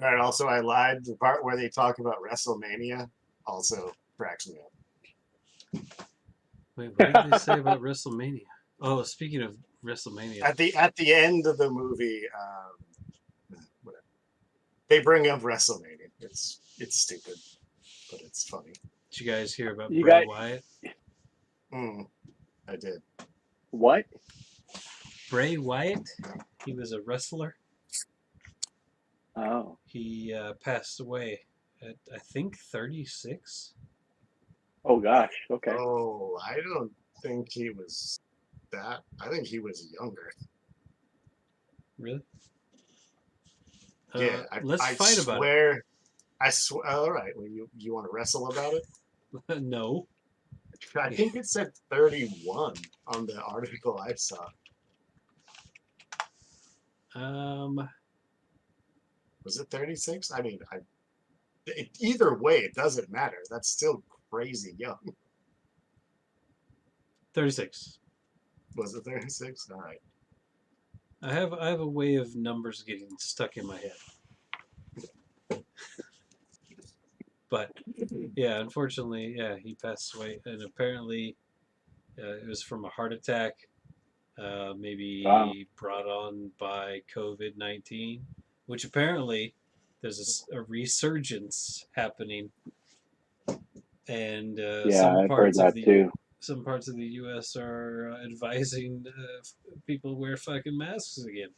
All right, also, I lied. The part where they talk about WrestleMania also cracks me up. Wait, what did they say about WrestleMania? Oh, speaking of WrestleMania, At the end of the movie, whatever, they bring up WrestleMania. It's stupid, but it's funny. did you guys hear about You Bray got- Wyatt? I did. What? Bray Wyatt? He was a wrestler. Oh. He passed away at, I think, 36. Oh gosh. Okay. Oh, I don't think he was that. I think he was younger. Really? Yeah, Let's I fight about it. swear. I swear. All right. Well, you want to wrestle about it? No. I think it said 31 on the article I saw. Was it 36? I mean, either way, it doesn't matter. That's still crazy young. 36. Was it 36? All right. I have a way of numbers getting stuck in my head. But yeah, unfortunately, yeah, he passed away, and apparently it was from a heart attack, maybe Wow. brought on by COVID-19, which apparently there's a resurgence happening, and Yeah, I've heard that too. some parts of the U.S. are advising people wear fucking masks again.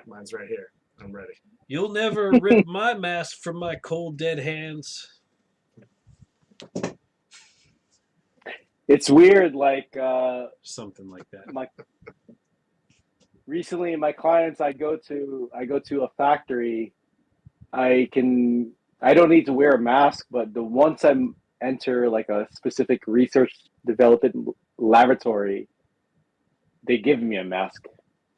Mine's right here. I'm ready. You'll never rip my mask from my cold dead hands. It's weird, like Something like that. Recently, my clients, I go to a factory. I don't need to wear a mask, but once I enter like a specific research development laboratory, they give me a mask.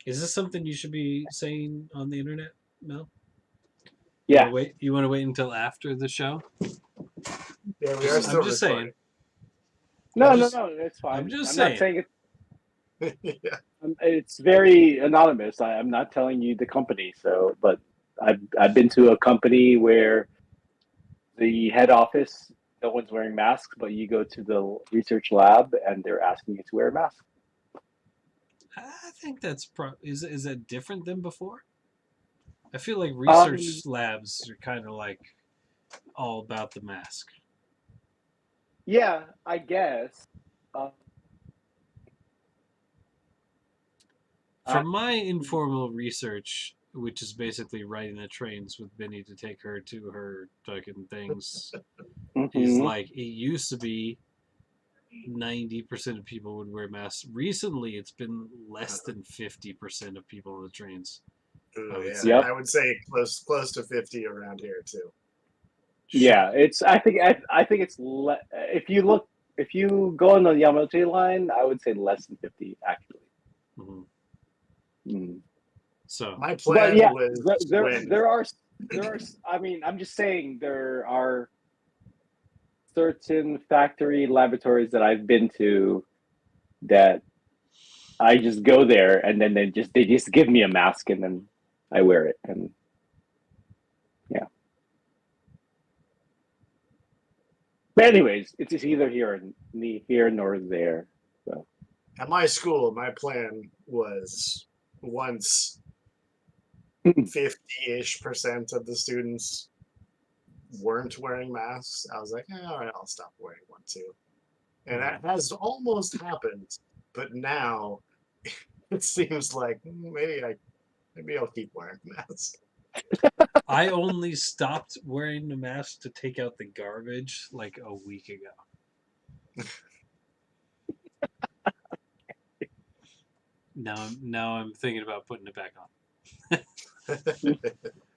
Is this something you should be saying on the internet, Mel? Yeah. You want to wait until after the show? Yeah, we are still I'm just saying. No, it's fine. I'm just not saying. saying it. Yeah. It's very anonymous. I'm not telling you the company. So, but I've been to a company where the head office, no one's wearing masks, but you go to the research lab and they're asking you to wear a mask. I think that's is that different than before? I feel like research labs are kind of like all about the mask. Yeah, I guess. From my informal research, which is basically riding the trains with Benny to take her to her fucking things, is like it used to be 90% of people would wear masks. Recently, it's been less than 50% of people on the trains. Yeah, I would say close to 50 around here too. Yeah, it's. I think it's. If you go on the Yamato line, I would say less than 50 actually. So my plan was there are. I mean, I'm just saying there are certain factory laboratories that I've been to that I just go there and then they just give me a mask and then I wear it and yeah. But anyways, it's just either here nor there. So at my school, my plan was once 50-ish% of the students weren't wearing masks, I was like, all right, I'll stop wearing one too. And that has almost happened, but now it seems like maybe I'll keep wearing masks. I only stopped wearing the mask to take out the garbage like a week ago. Now I'm thinking about putting it back on.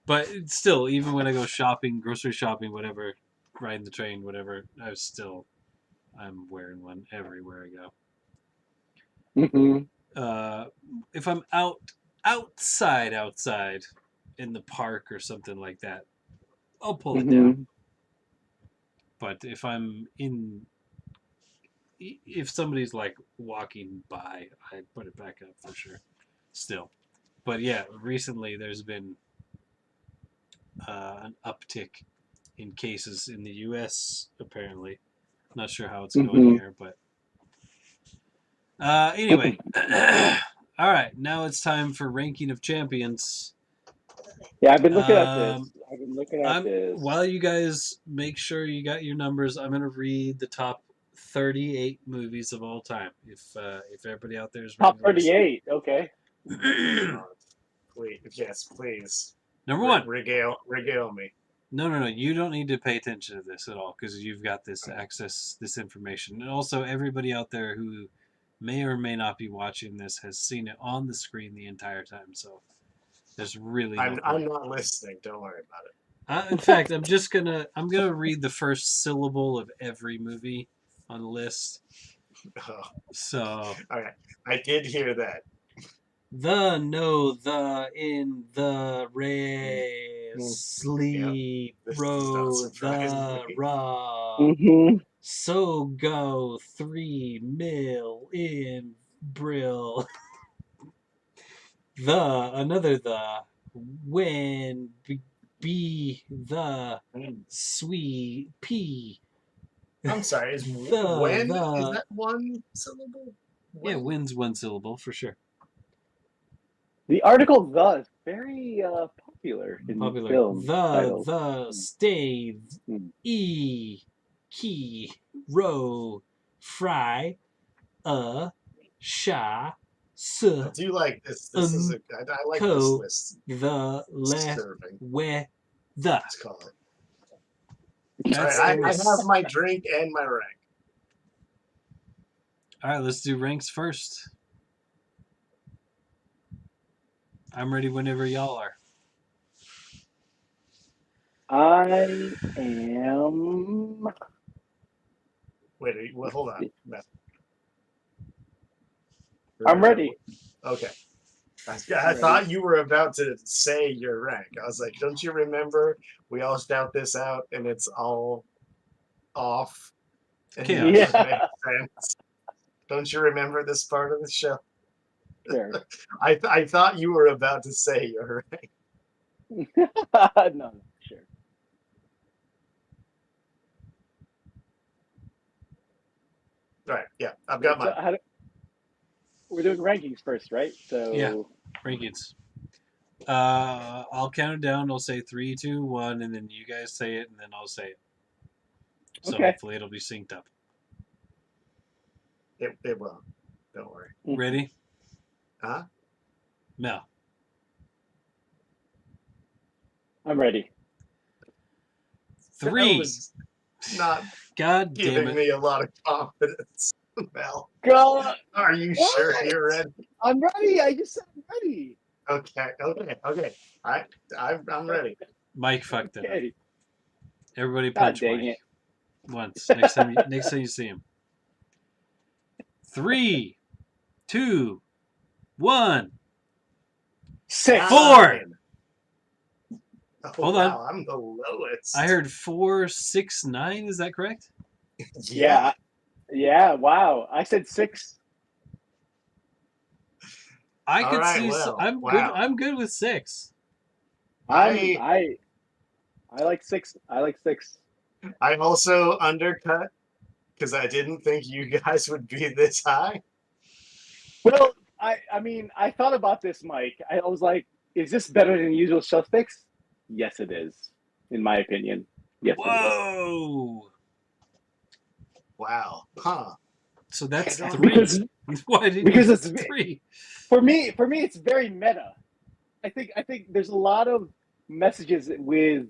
But still, even when I go shopping, grocery shopping, whatever, riding the train, whatever, I'm wearing one everywhere I go. If I'm outside in the park or something like that, I'll pull it down. But if somebody's like walking by, I put it back up for sure. Still, but yeah, recently there's been an uptick in cases in the U.S. Apparently, not sure how it's going here, but anyway. All right, now it's time for ranking of champions. Yeah, I've been looking at this. While you guys make sure you got your numbers, I'm going to read the top 38 movies of all time. If everybody out there is top 38, okay. Yes, please. Number one. Regale me. No. You don't need to pay attention to this at all because you've got this this information. And also, everybody out there who may or may not be watching this has seen it on the screen the entire time. So There's really no I'm point. not listening. Don't worry about it. In fact, I'm gonna read the first syllable of every movie on the list. Oh, So all right. I did hear that. the, no, the, in, the, re, Mm. sleep, This does not row, surprise the, me. raw, Mm-hmm. so go, 3 mil, in, brill, another when, be, the, Mm. sweet, p, I'm sorry. Is when is the, that one syllable? yeah, When? when's one syllable for sure. The article "the" is very popular in Popular. film titles. Stay, Mm. e, key, row, fry, sha, s, I do like this. This is I like this co, list. the, le, Serving. we, the. Let's call it. All That's right. the I list. have my drink and my rank. All right, let's do ranks first. I'm ready whenever y'all are. I am. Wait. Well, hold on. I'm ready. Okay. I Ready. thought you were about to say your rank. I was like, don't you remember? We all shout this out and it's all off. And Chaos. none of it Yeah. makes sense. Don't you remember this part of the show? Sure. I thought you were about to say your rank. No, sure. Right. Yeah. I've got So mine. we're doing rankings first, right? So Yeah. Rankings. I'll count it down. I'll say 3, 2, 1, and then you guys say it, and then I'll say it. So Okay. hopefully it'll be synced up. It will. Don't worry. Ready? Huh? Mel. I'm ready. 3. That was not God damn giving it. me a lot of confidence. Mel, God, are you what? sure you're ready? I'm ready. I just said I'm ready. Okay. I'm ready. Mike fucked it up. Okay. Everybody God punch dang Mike it. once. Next time you see him. 3, 2, 1. 6. 4. Oh, Hold wow, on. I'm the lowest. I heard 4, 6, 9. Is that correct? Yeah. Yeah. Wow. I said 6. I All could right, see. well, I'm wow. good. I'm good with 6. I like 6. I like 6. I also undercut because I didn't think you guys would be this high. Well, I mean, I thought about this, Mike. I was like, is this better than Usual Suspects? Yes, it is. In my opinion. Yes, it Whoa. Wow. Huh. So that's I don't- 3. Because- Why didn't because you it's- say 3? For me, it's very meta. I think there's a lot of messages with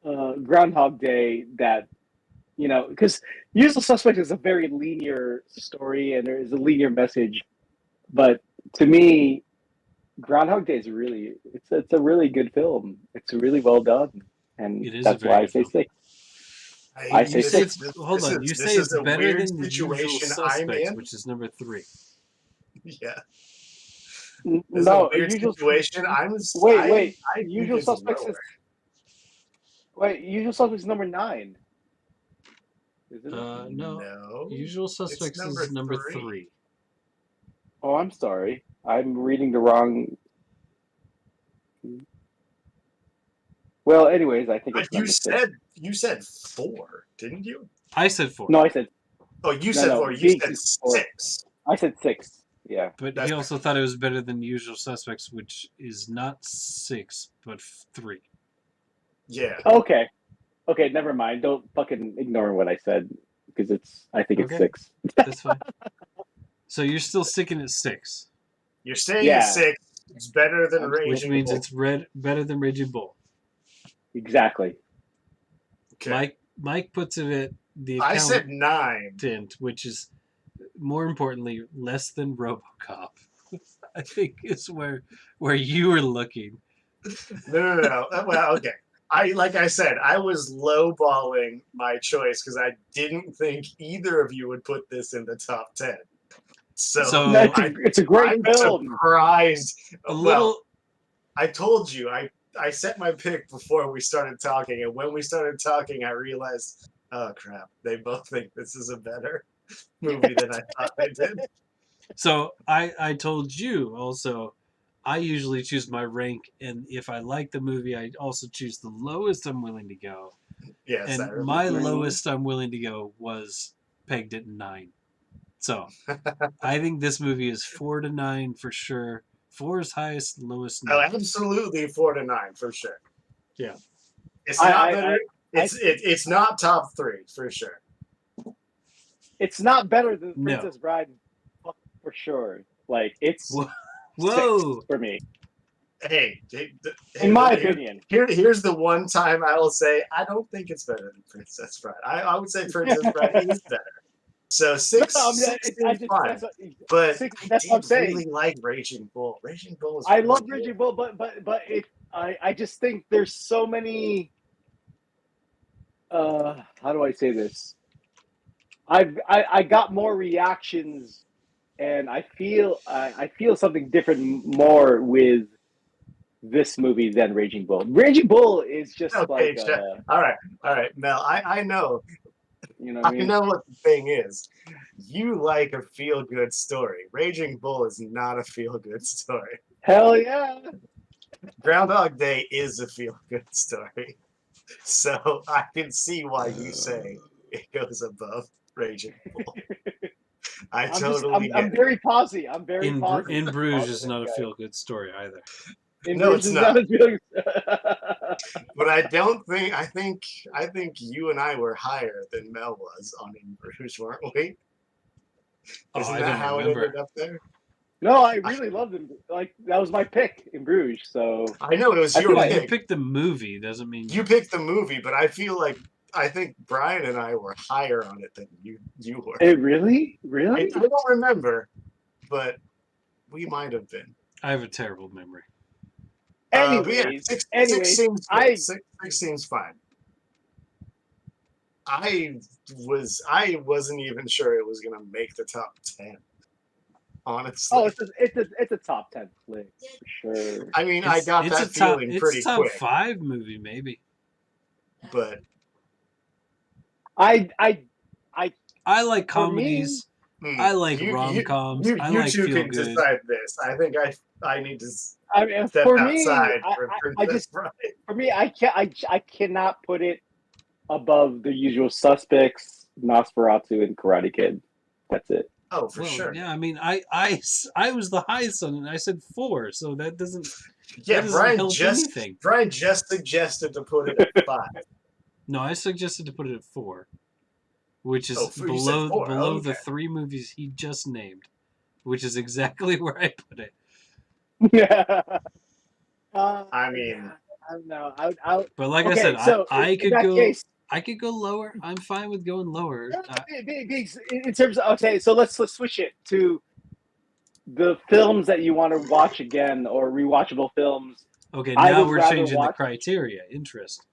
Groundhog Day that because Usual Suspect is a very linear story and there is a linear message, but to me, Groundhog Day is it's a really good film. It's really well done, and It is that's a very why I good say film. 6. I say You say it's, 6. hold on. You say this it's is a better weird than the Usual situation I'm Suspects, in. which is number 3. Yeah. This is a No, weird situation. wait. I think Usual it's Suspects lower. Usual Suspects is number 9. Isn't it? No. No. Usual Suspects is number 3. Oh, I'm sorry. I'm reading the wrong. Well, anyways, I think But it's number 6. you said 4, didn't you? I said 4. No, I said Oh, you no, said no. 4. You Geeks said is 4. 6. I said 6. Yeah. But he also thought it was better than Usual Suspects, which is not 6, but 3. Yeah. Okay. Okay. Never mind. Don't fucking ignore what I said because I think it's Okay. 6. That's fine. So you're still sticking at 6. You're saying Yeah. it's 6. It's better than Which Which Raging means Bull. it's better than Raging Bull. Exactly. Okay. Mike puts it at the I said accountant, 9. which is more importantly less than RoboCop. I think is where you were looking. No. Well, okay. Like I said, I was lowballing my choice because I didn't think either of you would put this in the top 10. So It's a great I'm film. surprised. A Well, little. I told you I set my pick before we started talking, and when we started talking, I realized, oh crap, they both think this is a better movie than I thought they did. So I told you also. I usually choose my rank, and if I like the movie, I also choose the lowest I'm willing to go. Yes, I And my remember. lowest I'm willing to go was pegged at 9. So I think this movie is 4 to 9 for sure. 4 is highest, lowest Oh, 9. absolutely 4 to 9 for sure. Yeah. It's not better. It's not top 3 for sure. It's not better than No. Princess Bride, for sure. Like it's Whoa. 6 for me. Hey, In my opinion. Here's the one time I will say I don't think it's better than Princess Bride. I would say Princess Bride is better. So 6 is fine. But That's what I'm saying. really like Raging Bull. Raging Bull is I really love good. Raging Bull, but I just think there's so many. How do I say this? I got more reactions, and I feel something different more with this movie than Raging Bull. Raging Bull is just okay, like all right, Mel. I know. You know what I mean? know what the thing is. You like a feel-good story. Raging Bull is not a feel-good story. Hell yeah! Groundhog Day is a feel-good story. So I can see why you say it goes above Raging Bull. I'm very posy. I'm very posy. In Bruges is not a feel-good story either. No, it's not. But I don't think. I think you and I were higher than Mel was on In Bruges, weren't we? Isn't that how it ended up there? No, I really loved him. Like that was my pick in Bruges. So I know it was your pick. You picked the movie, doesn't mean you picked the movie, but I feel like I think Brian and I were higher on it than you were. Really? I don't remember, but we might have been. I have a terrible memory. Anyways, six seems good. Six seems fine. I wasn't even sure it was gonna make the top 10. Honestly. Oh, it's a top 10 flick for sure. I mean, I got that feeling pretty quick. It's a top 5 movie, maybe. But I like comedies. I like rom-coms. I like two feel can good. decide this. I think I need to step outside for me, I cannot put it above The Usual Suspects, Nosferatu, and Karate Kid. That's it. Oh, for sure. Yeah, I mean, I was the highest on it. I said 4, so that doesn't. Yeah, that doesn't help anything. Brian just suggested to put it at 5. No, I suggested to put it at 4, which is below the 3 movies he just named, which is exactly where I put it. I mean, I don't know. But like I said, I could go. I could go lower. I'm fine with going lower. In terms of so let's switch it to the films that you want to watch again or rewatchable films. Okay, now we're changing the criteria. Interest.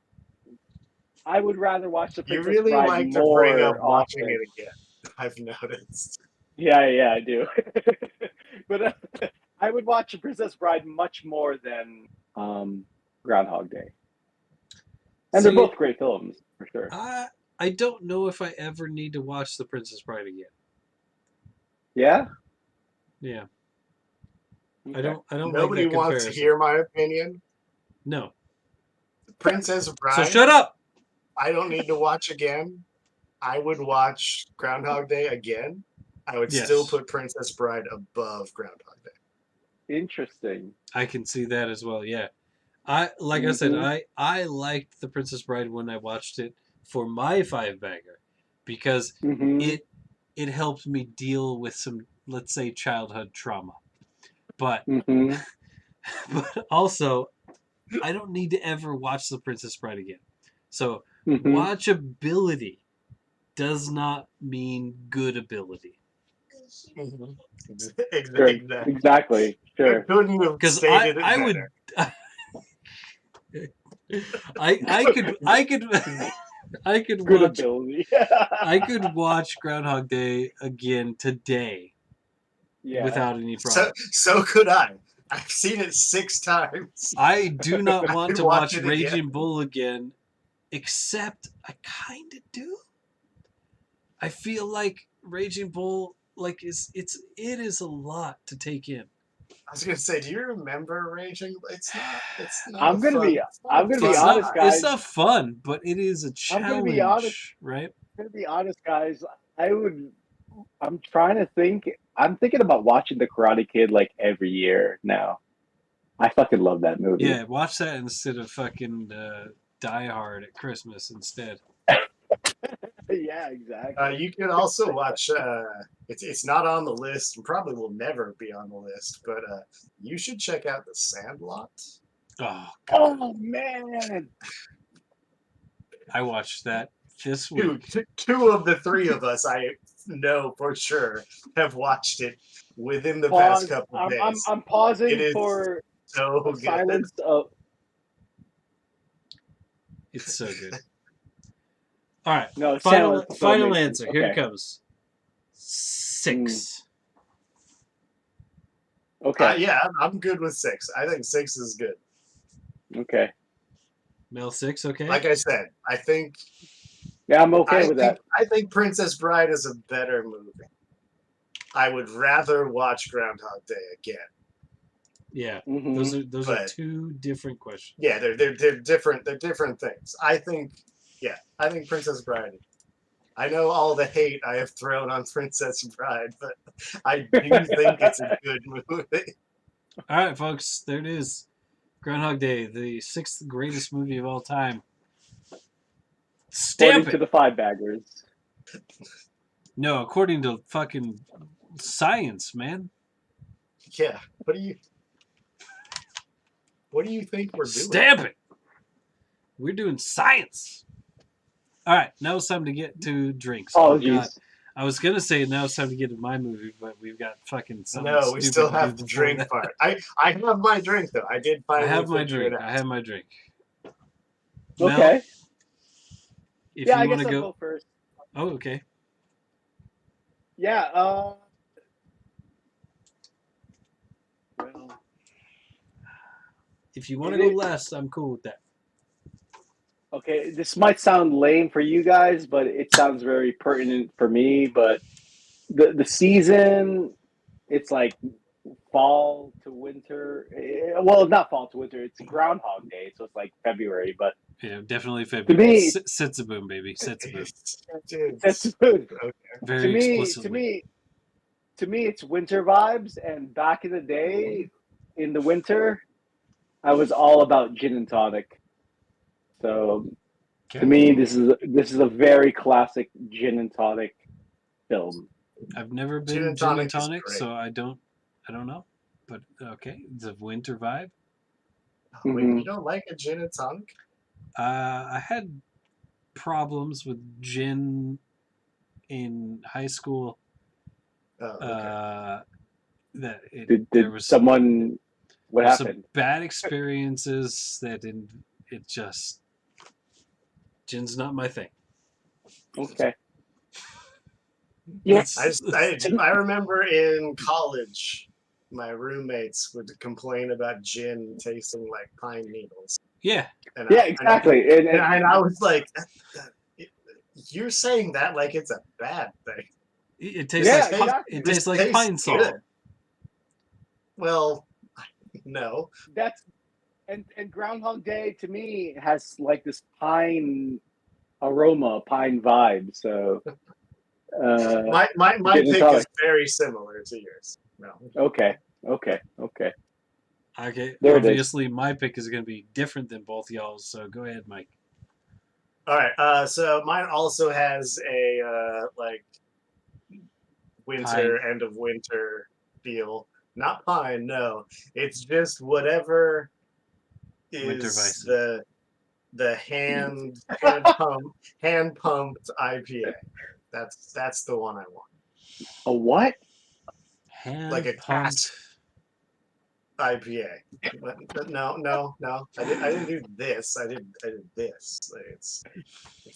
I would rather watch the Princess You really Bride like more to bring up watching often. it again. I've noticed. Yeah, I do. But I would watch Princess Bride much more than Groundhog Day. And they're both great films, for sure. I don't know if I ever need to watch The Princess Bride again. Yeah? Yeah. Okay. I don't Nobody like that wants to hear my opinion. No. Princess Bride. So shut up! I don't need to watch again. I would watch Groundhog Day again. I would still put Princess Bride above Groundhog Day. Interesting. I can see that as well, yeah. I said, I liked The Princess Bride when I watched it for my 5-bagger because it helped me deal with some, let's say, childhood trauma. But but also, I don't need to ever watch The Princess Bride again. So watchability does not mean good ability. Mhm. Sure. Exactly. Exactly. Sure. Couldn't have Because stated it I better. would. I could I could Good watch ability. I could watch Groundhog Day again today Yeah. without any So problem. so could I. I've seen it 6 times. I do not I want could to watch watch it Raging again. Bull again, except I kind of do. I feel like Raging Bull, like it is a lot to take in. I was gonna say, do you remember Raging? It's not. It's not a I'm gonna fun. be. It's not I'm a gonna be fun honest, ride. guys. It's not fun, but it is a I'm gonna be honest. challenge, right? I'm gonna be honest, guys. I would. I'm trying to think. I'm thinking about watching The Karate Kid like every year now. I fucking love that movie. Yeah, watch that instead of fucking Die Hard at Christmas instead. Yeah, exactly. You could also watch. It's not on the list and probably will never be on the list, but you should check out The Sandlot. Oh god, Oh man. I watched that this week. Two of the three of us, I know for sure, have watched it within the past Pause. couple of days. I'm pausing It is for so a good. silence of. It's so good. All right, No, final Sandler's so amazing. answer. Here it Okay. comes. 6. Okay. Yeah, I'm good with 6. I think 6 is good. Okay. Mel 6, okay. Like I said, I think Yeah, I'm okay with that. I think Princess Bride is a better movie. I would rather watch Groundhog Day again. Yeah, Mhm. those are But- two different questions. Yeah, they're different. They're different things. I think Princess Bride. I know all the hate I have thrown on Princess Bride, but I do think it's a good movie. All right, folks, there it is. Groundhog Day, the 6th greatest movie of all time. Stamp According to it. the Five Baggers. No, according to fucking science, man. Yeah. What do you think we're doing? Stamp it. We're doing science. All right, now it's time to get to drinks. Oh, God. jeez. I was gonna say now it's time to get to my movie, but we've got fucking something No, we stupid still to have do the before drink that. part. I have my drink though. I did I finally have my figure drink. it out. I have my drink. Mel, Okay. if Yeah, I you want guess to I'll go. go first. Oh, okay. Yeah. Well, If you want to go last, I'm cool with that. okay, this might sound lame for you guys, but it sounds very pertinent for me. But the season, it's like fall to winter. Well, not fall to winter. It's Groundhog Day, so it's like February. But Yeah, definitely to February. me, Setsaboom, baby. Setsaboom. that's good. Very To me, explicitly. it's winter vibes. And back in the day, in the winter, I was all about gin and tonic. So Okay. to me, this is a very classic gin and tonic film. I've never been Gin and gin and tonic is tonic, great. so I don't know. But okay, it's a winter vibe. Wait, Mhm. you don't like a gin and tonic? I had problems with gin in high school. Oh, okay. That it, Did there was someone? What there's some happened? bad experiences that it just gin's not my thing. Okay. Yes. I remember in college, my roommates would complain about gin tasting like pine needles. Yeah. And Yeah, exactly. And I was like, you're saying that like it's a bad thing. It tastes Yeah, like exactly. it tastes like tastes pine salt. good. Well, no. that's and Groundhog Day to me has like this pine aroma, pine vibe. So My gin and pick is tonic. very similar to yours. No. Okay. Okay. There it is. Obviously, my pick is going to be different than both y'all's. So go ahead, Mike. All right. So mine also has a like winter, end of winter feel. Not pine, no. It's just whatever is the hand pumped IPA. That's the one I want. A what? like a Hand-pumped. cask IPA. But no. I didn't do this. I did this. Like, it's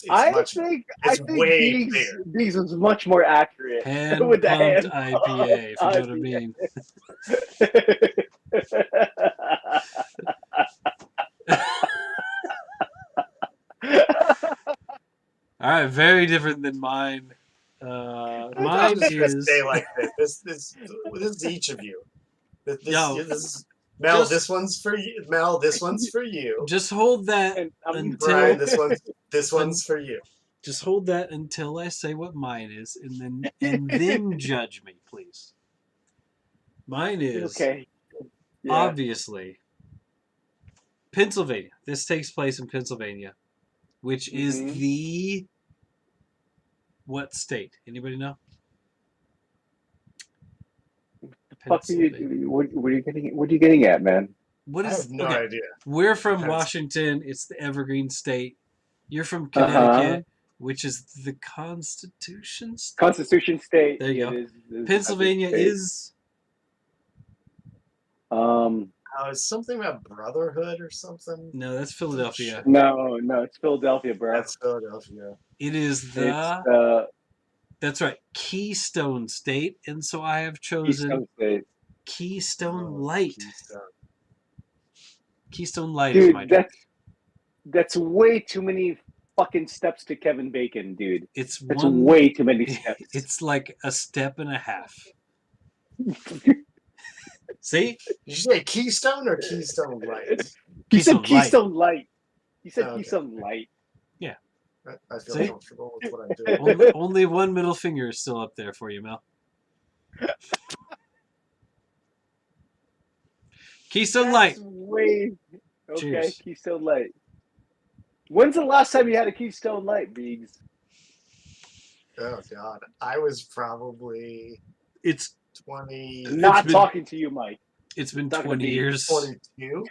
I much. think It's way Biggs bigger. was much more accurate with the Hand-pumped hand IPA, if you know what I mean. All right, very different than mine. I'm Mine just gonna is stay like this. This is each of you. This Yo, is Mel. just- This one's for you. Mel. This one's for you. just hold that And I'm until Brian. This one's for you. just hold that until I say what mine is, and then judge me, please. Mine is okay. Yeah. obviously Pennsylvania. This takes place in Pennsylvania, which is Mhm. the what state? Anybody know? Fuck are you? What are you getting? What are you getting at, man? What I is have no okay? idea. We're from That's- Washington. It's the Evergreen State. You're from Uh-huh. Connecticut, which is the Constitution State. Constitution State. There you it go. is Pennsylvania State. is It's something about brotherhood or something. no, that's Philadelphia. no, it's Philadelphia, bro. That's Philadelphia. It is It's the that's right, Keystone State, and so I have chosen Keystone State. Keystone Oh, Light. Keystone. Keystone Light is my Dude, drink. that's way too many fucking steps to Kevin Bacon, dude. It's That's one. way too many steps. It's like a step and a half. See, Did you say Keystone or Keystone Light? He said Keystone Light. Keystone Light. He said Okay. Keystone Light. I feel See? comfortable with what I'm doing. only one middle finger is still up there for you, Mel. Keystone Light. That's way okay. Cheers. Keystone Light. When's the last time you had a Keystone Light, Biggs? Oh God, I was probably It's 20, Not been- talking to you, Mike. it's been Not gonna 20 be years. 22.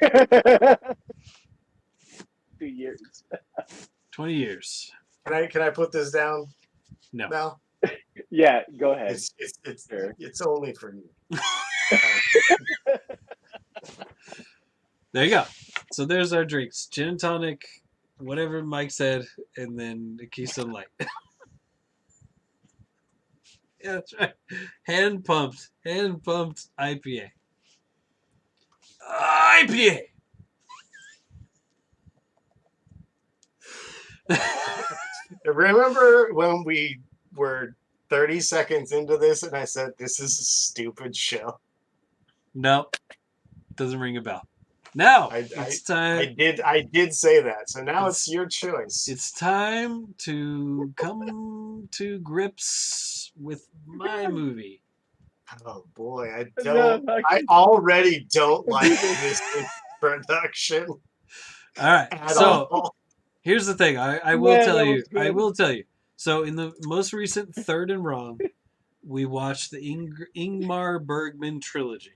2 years. 20 years. Can I put this down? No. Mel? Yeah, go ahead. It's it's only for you. There you go. So there's our drinks: gin and tonic, whatever Mike said, and then the Keystone Light. Yeah, that's right. Hand pumped IPA. IPA. Remember when we were 30 seconds into this and I said this is a stupid show? No, doesn't ring a bell. Now I it's time. I did say that. So now It's- it's your choice. It's time to come to grips with my movie. Oh boy, I No, don't. I already don't like this production All right. at So all. here's the thing. I will Yeah, tell that you. was good. I will tell you. So in the most recent Third and Wrong, we watched the Ingmar Bergman trilogy,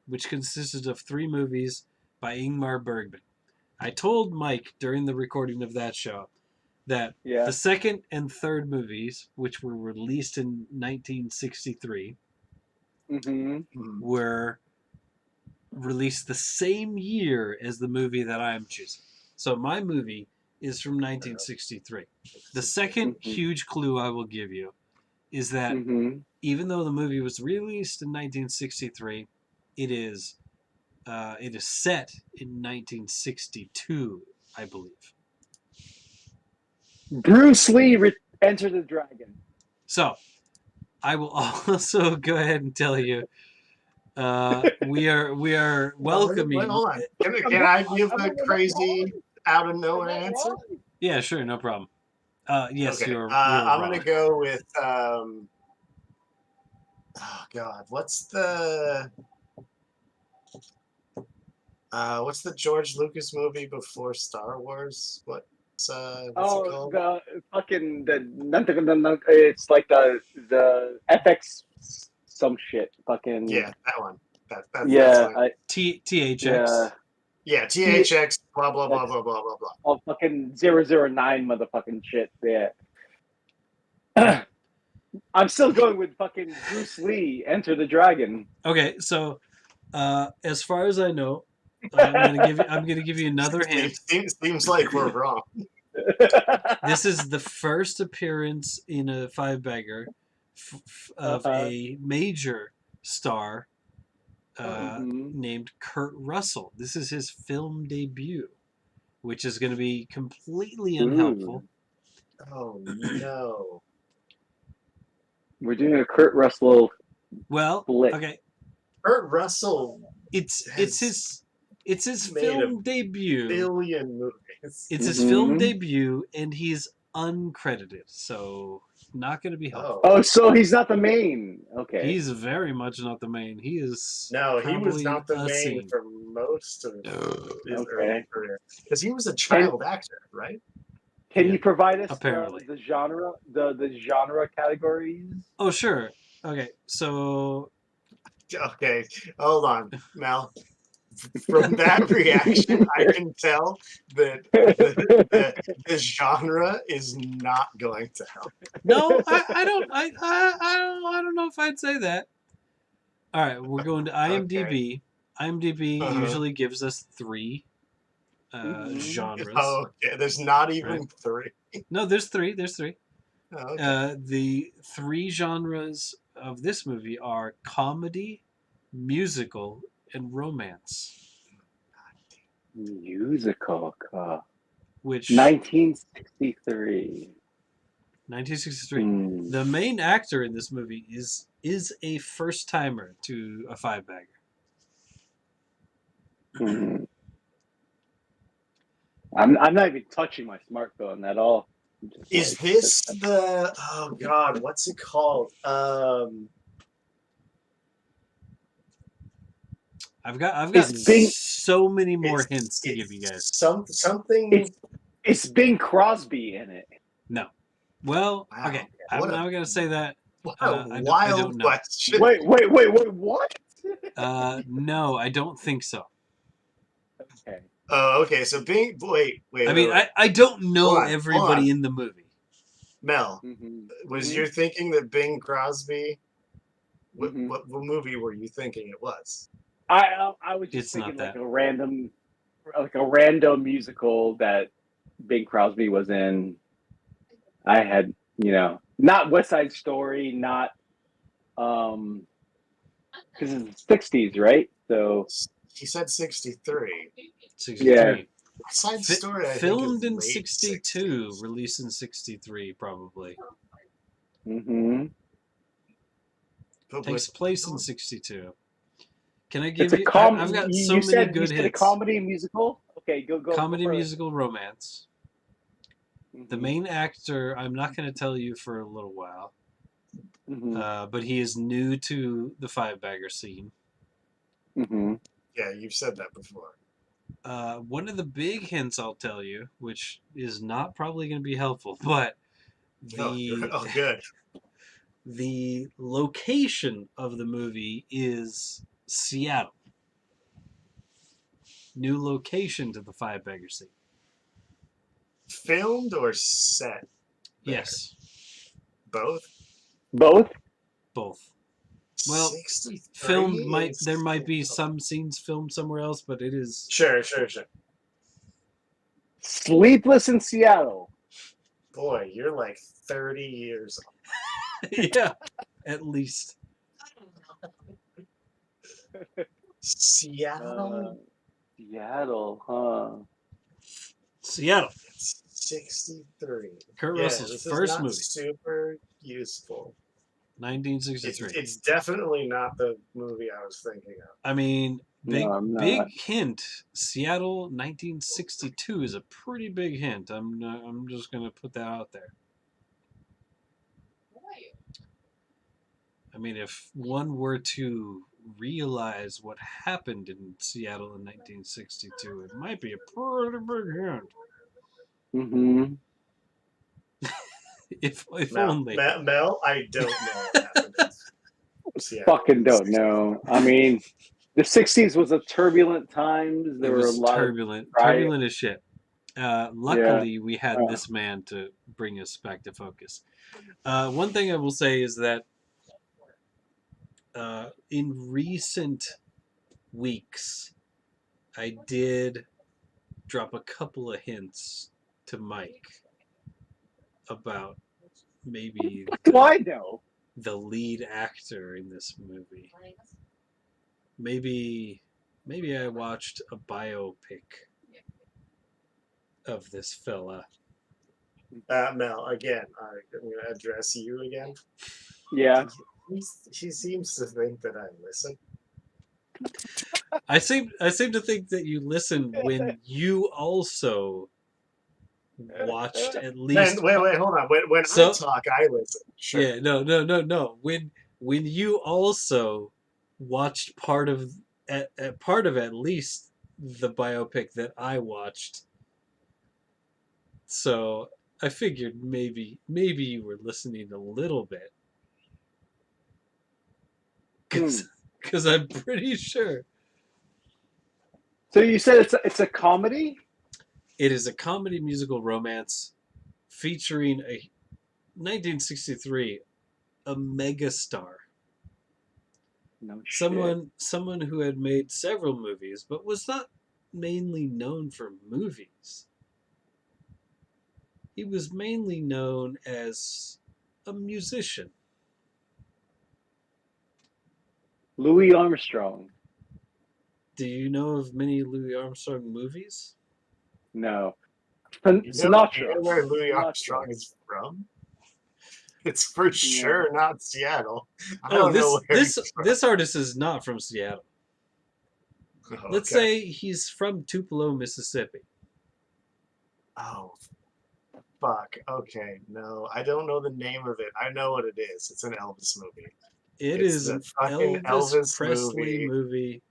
which consisted of 3 movies by Ingmar Bergman. I told Mike during the recording of that show that Yeah. the second and third movies, which were released in 1963, Mm-hmm. were released the same year as the movie that I am choosing. So my movie is from 1963. The second Mhm. huge clue I will give you is that Mm-hmm. even though the movie was released in 1963, it is set in 1962, I believe. Bruce Lee Enter the Dragon. So I will also go ahead and tell you we are welcoming. Wait, hold on. Can I give a crazy out of nowhere Am I answer? wrong? Yeah, sure, no problem. Yes, Okay. you're I'm wrong. gonna go with oh God, what's the George Lucas movie before Star Wars? What's it Oh, called? the fucking it's like the FX some shit. Fucking Yeah, that one. That's yeah. my, THX. yeah, THX. Blah blah blah blah blah blah blah. Oh, fucking 009 motherfucking shit. Yeah. I'm still going with fucking Bruce Lee, Enter the Dragon. Okay, so as far as I know, I'm gonna give you another hint. Seems like we're wrong. This is the first appearance in a five bagger of a major star named Kurt Russell. This is his film debut, which is going to be completely unhelpful. Oh no! We're doing a Kurt Russell. Well, Flick. okay, Kurt Russell. it's his made film a debut. Billion movies. It's his film debut, and he's uncredited, so not going to be helpful. Oh, so he's not the main. Okay. He's very much not the main. He is. No, he was probably not the a main scene. for most of his early Okay. career because he was a child actor, right? Can Yeah, you provide us apparently. the genre, the genre categories? Oh, sure. Okay, so Okay, hold on, Mel. From that reaction, I can tell that the genre is not going to help. no, I don't know if I'd say that. All right, we're going to IMDb. IMDb usually gives us three genres. Oh, okay, there's not even Right. three. No, there's three. There's three. Oh, okay. The three genres of this movie are comedy, musical, and romance. Musical. Which 1963. 1963. The main actor in this movie is a first timer to a five bagger. I'm not even touching my smartphone at all. Is this the? Oh God, what's it called? I've got It's so many more hints to give you guys. Something. It's Bing Crosby in it. No. Well, Wow. okay. I'm not going to say that. What I a don't wild know. question. Wait, what? No, I don't think so. Okay. Oh, okay. So Bing. Wait. I mean, I don't know Hold on, everybody in the movie. Mel, was you thinking that Bing Crosby? What movie were you thinking it was? I was just thinking like a random musical that Bing Crosby was in. I had, not West Side Story, not because it's the 60s, right? So he said 63. 63. Yeah. West Side Story, I filmed think, in 62, 60s. Released in 63, probably. Takes place in 62. Can I give you? I've got so many good hits. A comedy musical. Okay, go. Comedy, musical, romance. The main actor, I'm not going to tell you for a little while, but he is new to the five bagger scene. Yeah, you've said that before. One of the big hints I'll tell you, which is not probably going to be helpful, but good. The location of the movie is Seattle. New location to the five bagger scene. Filmed or set? Yes. Both? Both. Well, filmed there might be some scenes filmed somewhere else, but it is Sure. Sleepless in Seattle. Boy, you're like 30 years old. Yeah, at least. Seattle? Seattle, huh? Seattle. 63. Kurt Russell's first movie. Super useful. 1963. It's definitely not the movie I was thinking of. I mean, big hint. Seattle 1962 is a pretty big hint. I'm just going to put that out there. I mean, if one were to realize what happened in Seattle in 1962, it might be a pretty big hint. if only. Mel, I don't know what happened. Fucking don't know. I mean, the 60s was a turbulent time. There were a lot turbulent. of Turbulent as shit. Luckily, we had Uh, this man to bring us back to focus. One thing I will say is that in recent weeks, I did drop a couple of hints to Mike about maybe what do I know? the lead actor in this movie. Maybe I watched a biopic of this fella. Mel, again, I'm going to address you again. Yeah. She seems to think that I listen. I seem to think that you listen when you also watched at Man, least wait, hold on. When I so talk, I listen. Sure. yeah, no. When you also watched part of at least the biopic that I watched. So I figured maybe you were listening a little bit. Hmm. Cuz I'm pretty sure So you said it's a comedy? it is a comedy musical romance featuring a 1963 a megastar. No shit. Someone who had made several movies but was not mainly known for movies. He was mainly known as a musician. Louis Armstrong. Do you know of many Louis Armstrong movies? No. You Sinatra. know where Louis Sinatra. Armstrong is from? It's for No. sure not Seattle. I Oh, don't know this where this he's from. this artist is not from Seattle. Oh, Let's okay. say he's from Tupelo, Mississippi. Oh, fuck. Okay. No, I don't know the name of it. I know what it is. It's an Elvis movie. It It's is the an fucking Elvis Elvis Presley movie. movie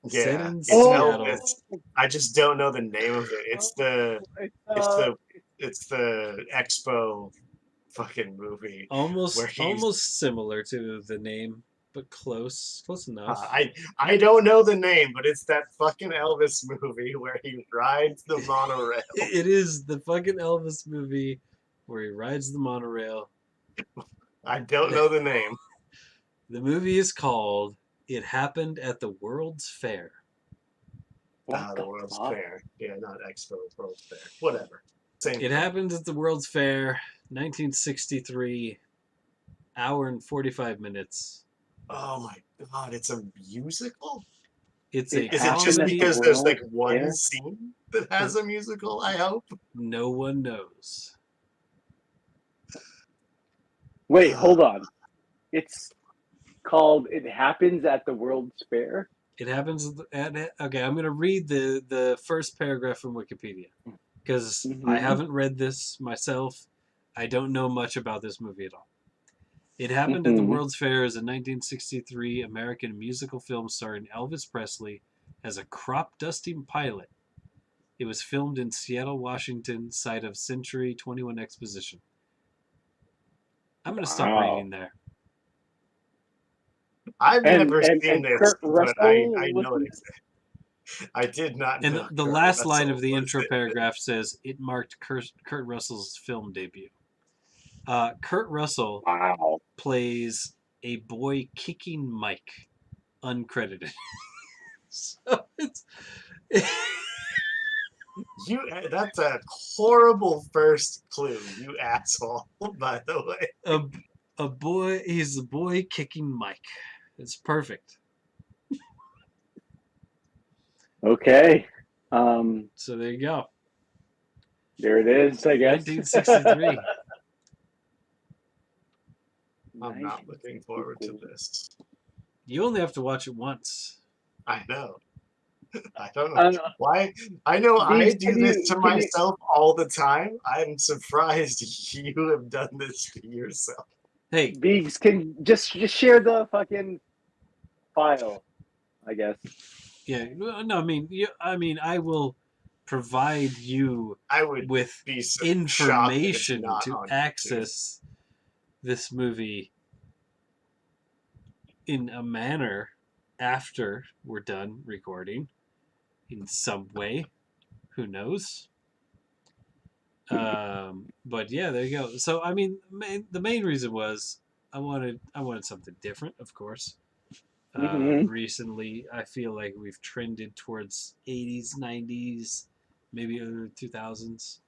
set Yeah, in it's Seattle. Elvis. Oh, I just don't know the name of it. oh, it's It's the it's the Expo fucking movie where he's Almost similar to the name, but close enough. I don't know the name, but it's that fucking Elvis movie where he rides the monorail. It is the fucking Elvis movie where he rides the monorail. I don't know the name. The movie is called It Happened at the World's Fair. what The the World's fuck? Fair. Yeah, not Expo, World's Fair. Whatever. Same It thing. happened at the World's Fair, 1963, hour and 45 minutes. Oh my god, it's a musical? It's It a Is it just happened at the comedy. because there's World like one Fair. scene that has a musical, I hope? No one knows. Wait, hold on. It's called It Happens at the World's Fair. It happens at okay. I'm going to read the first paragraph from Wikipedia because I Mm-hmm. haven't read this myself. I don't know much about this movie at all. It Happened at the Mm-hmm. World's Fair is a 1963 American musical film starring Elvis Presley as a crop dusting pilot. It was filmed in Seattle, Washington, site of Century 21 Exposition. I'm going to stop Wow. reading there. I've And never and seen and this, Kurt but Russell I was know it exists. I did not And know the Kurt last line of Russell the was intro it. paragraph says it marked Kurt Russell's film debut. Kurt Russell wow. plays a boy kicking Mike, uncredited. So it's That's a horrible first clue, you asshole, by the way. a boy. He's a boy kicking Mike. It's perfect. Okay. So there you go. There it is, I guess. 1963. I'm not looking forward to 1963. this. You only have to watch it once. I know. I don't know Uh, why. I know I Beeves, do this to can you myself all the time. I'm surprised you have done this to yourself. Hey, Beeves can just share the fucking file, I guess. yeah, no, I mean, I will provide you I would with be so shocked that it's information not to on YouTube. access this movie in a manner after we're done recording in some way. Who knows? But yeah, there you go. So I mean, the main reason was I wanted something different, of course. Hmm. Recently, I feel like we've trended towards 80s, 90s, maybe early 2000s.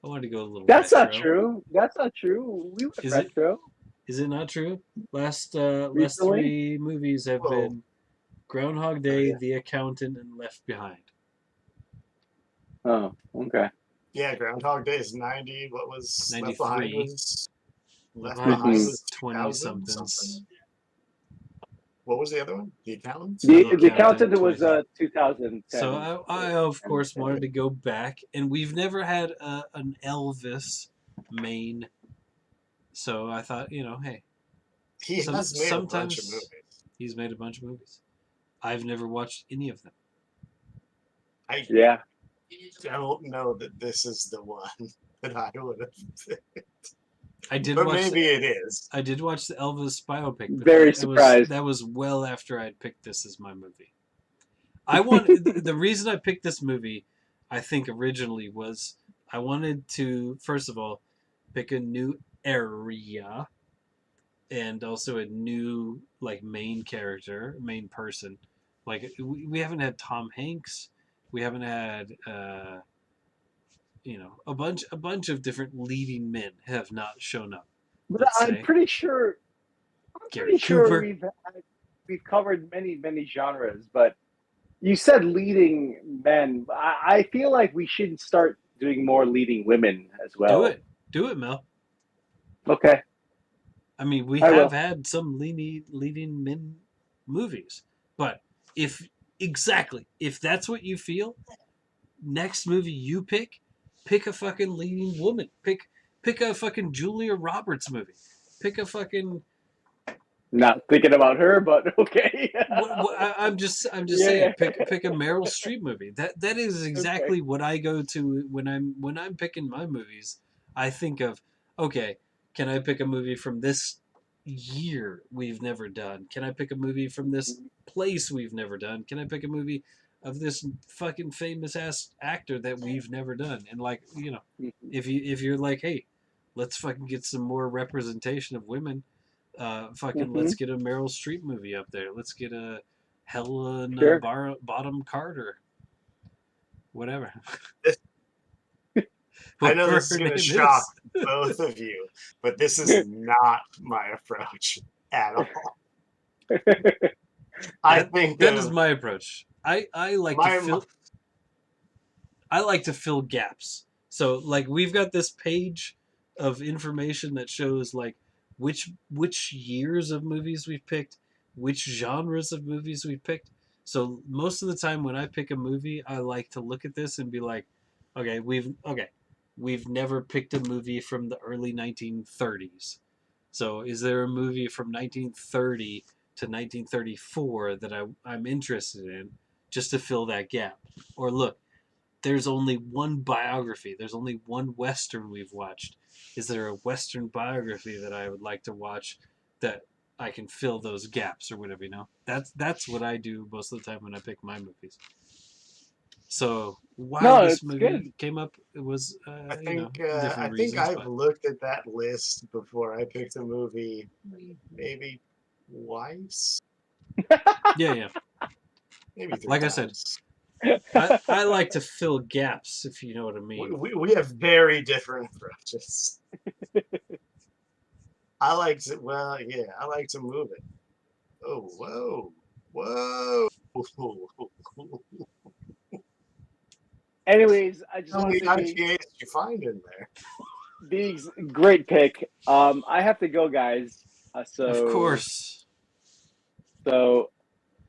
I wanted to go a little That's not retro. true. That's not true. We went Is it? retro Is it not true? Last recently. three movies have Whoa. been Groundhog Oh Day, yeah. The Accountant, and Left Behind. Oh, okay. Yeah, Groundhog Day is 90. What was Left Behind 93. was Left Left Behind Behind Hmm. was was 20 2000 somethings. something. What was the other one? The Accountant? The The Accountant, accountant was 2010. So 2010. I of course wanted to go back, and we've never had an Elvis main. So I thought, hey, He has made a bunch of sometimes movies. he's made a bunch of movies. I've never watched any of them. I Yeah. don't know that this is the one that I would have picked. I did But watch maybe it is. I did watch the Elvis biopic, but Very surprised. that was well after I'd picked this as my movie. I want the reason I picked this movie, I think originally was I wanted to first of all pick a new area and also a new like main character, main person. Like we haven't had Tom Hanks, we haven't had a bunch of different leading men have not shown up. But Let's I'm say pretty sure. I'm Gary pretty sure Cooper. we've covered many genres. But you said leading men. I feel like we should start doing more leading women as well. Do it, Mel. Okay, I mean, we I have will. had some leading men movies, but if if that's what you feel, next movie you pick a fucking leading woman. Pick a fucking Julia Roberts movie. Pick a fucking Not thinking about her, but okay. I'm just Yeah, saying. yeah. Pick a Meryl Streep movie. That is Okay. exactly what I go to when I'm picking my movies. I think of okay, can I pick a movie from this year we've never done? Can I pick a movie from this place we've never done? Can I pick a movie of this fucking famous ass actor that we've never done? And like if you're like, hey, let's fucking get some more representation of women, fucking Hmm. let's get a Meryl Streep movie up there. Let's get a Helena Sure. Bottom Carter, whatever, I know whatever this is her going to name shock is. both of you, but this is not my approach at all. I think That is of my approach. I like to my fill gaps. So like we've got this page of information that shows like which years of movies we've picked, which genres of movies we've picked. So most of the time when I pick a movie, I like to look at this and be like, we've never picked a movie from the early 1930s. So is there a movie from 1930 to 1934 that I'm interested in just to fill that gap? Or look, there's only one biography. There's only one Western we've watched. Is there a Western biography that I would like to watch that I can fill those gaps or whatever? That's what I do most of the time when I pick my movies. So why No, this it's movie good. came up, it was I different think reasons, I've but looked at that list before I picked a movie maybe twice, yeah, yeah. maybe three Like I said, times. I like to fill gaps if you know what I We, mean. we, we have very different approaches. I like to, well, yeah, I like to move it. Oh, whoa. Anyways, I just How want to many say IPAs did you find in there? Biggs, great pick. I have to go, guys. Of course. So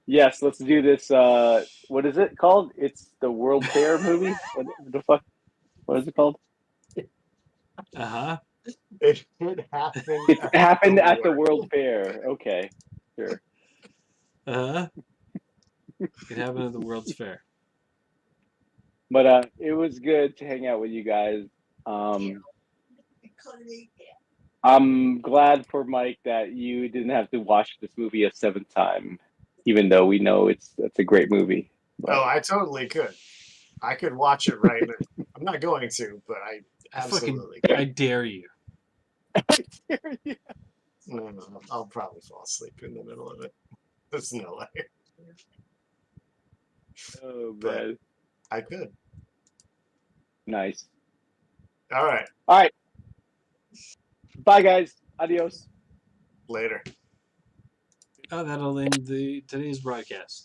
yes, let's do this. What is it called? It's the World Fair movie. What the fuck? What is it called? Uh-huh. It did happen It at the happened at the work. World Fair. Okay, sure. Uh-huh. It happened at the World's Fair. But it was good to hang out with you guys. Um, I'm glad for Mike that you didn't have to watch this movie a seventh time, even though we know it's a great movie. Oh, But I totally could. I could watch it right now. I'm not going to, but Absolutely. I dare you. No. I'll probably fall asleep in the middle of it. There's no way. Oh But man, I could. nice. All right. All right, bye guys. Adios. Later. Oh, that'll end today's broadcast.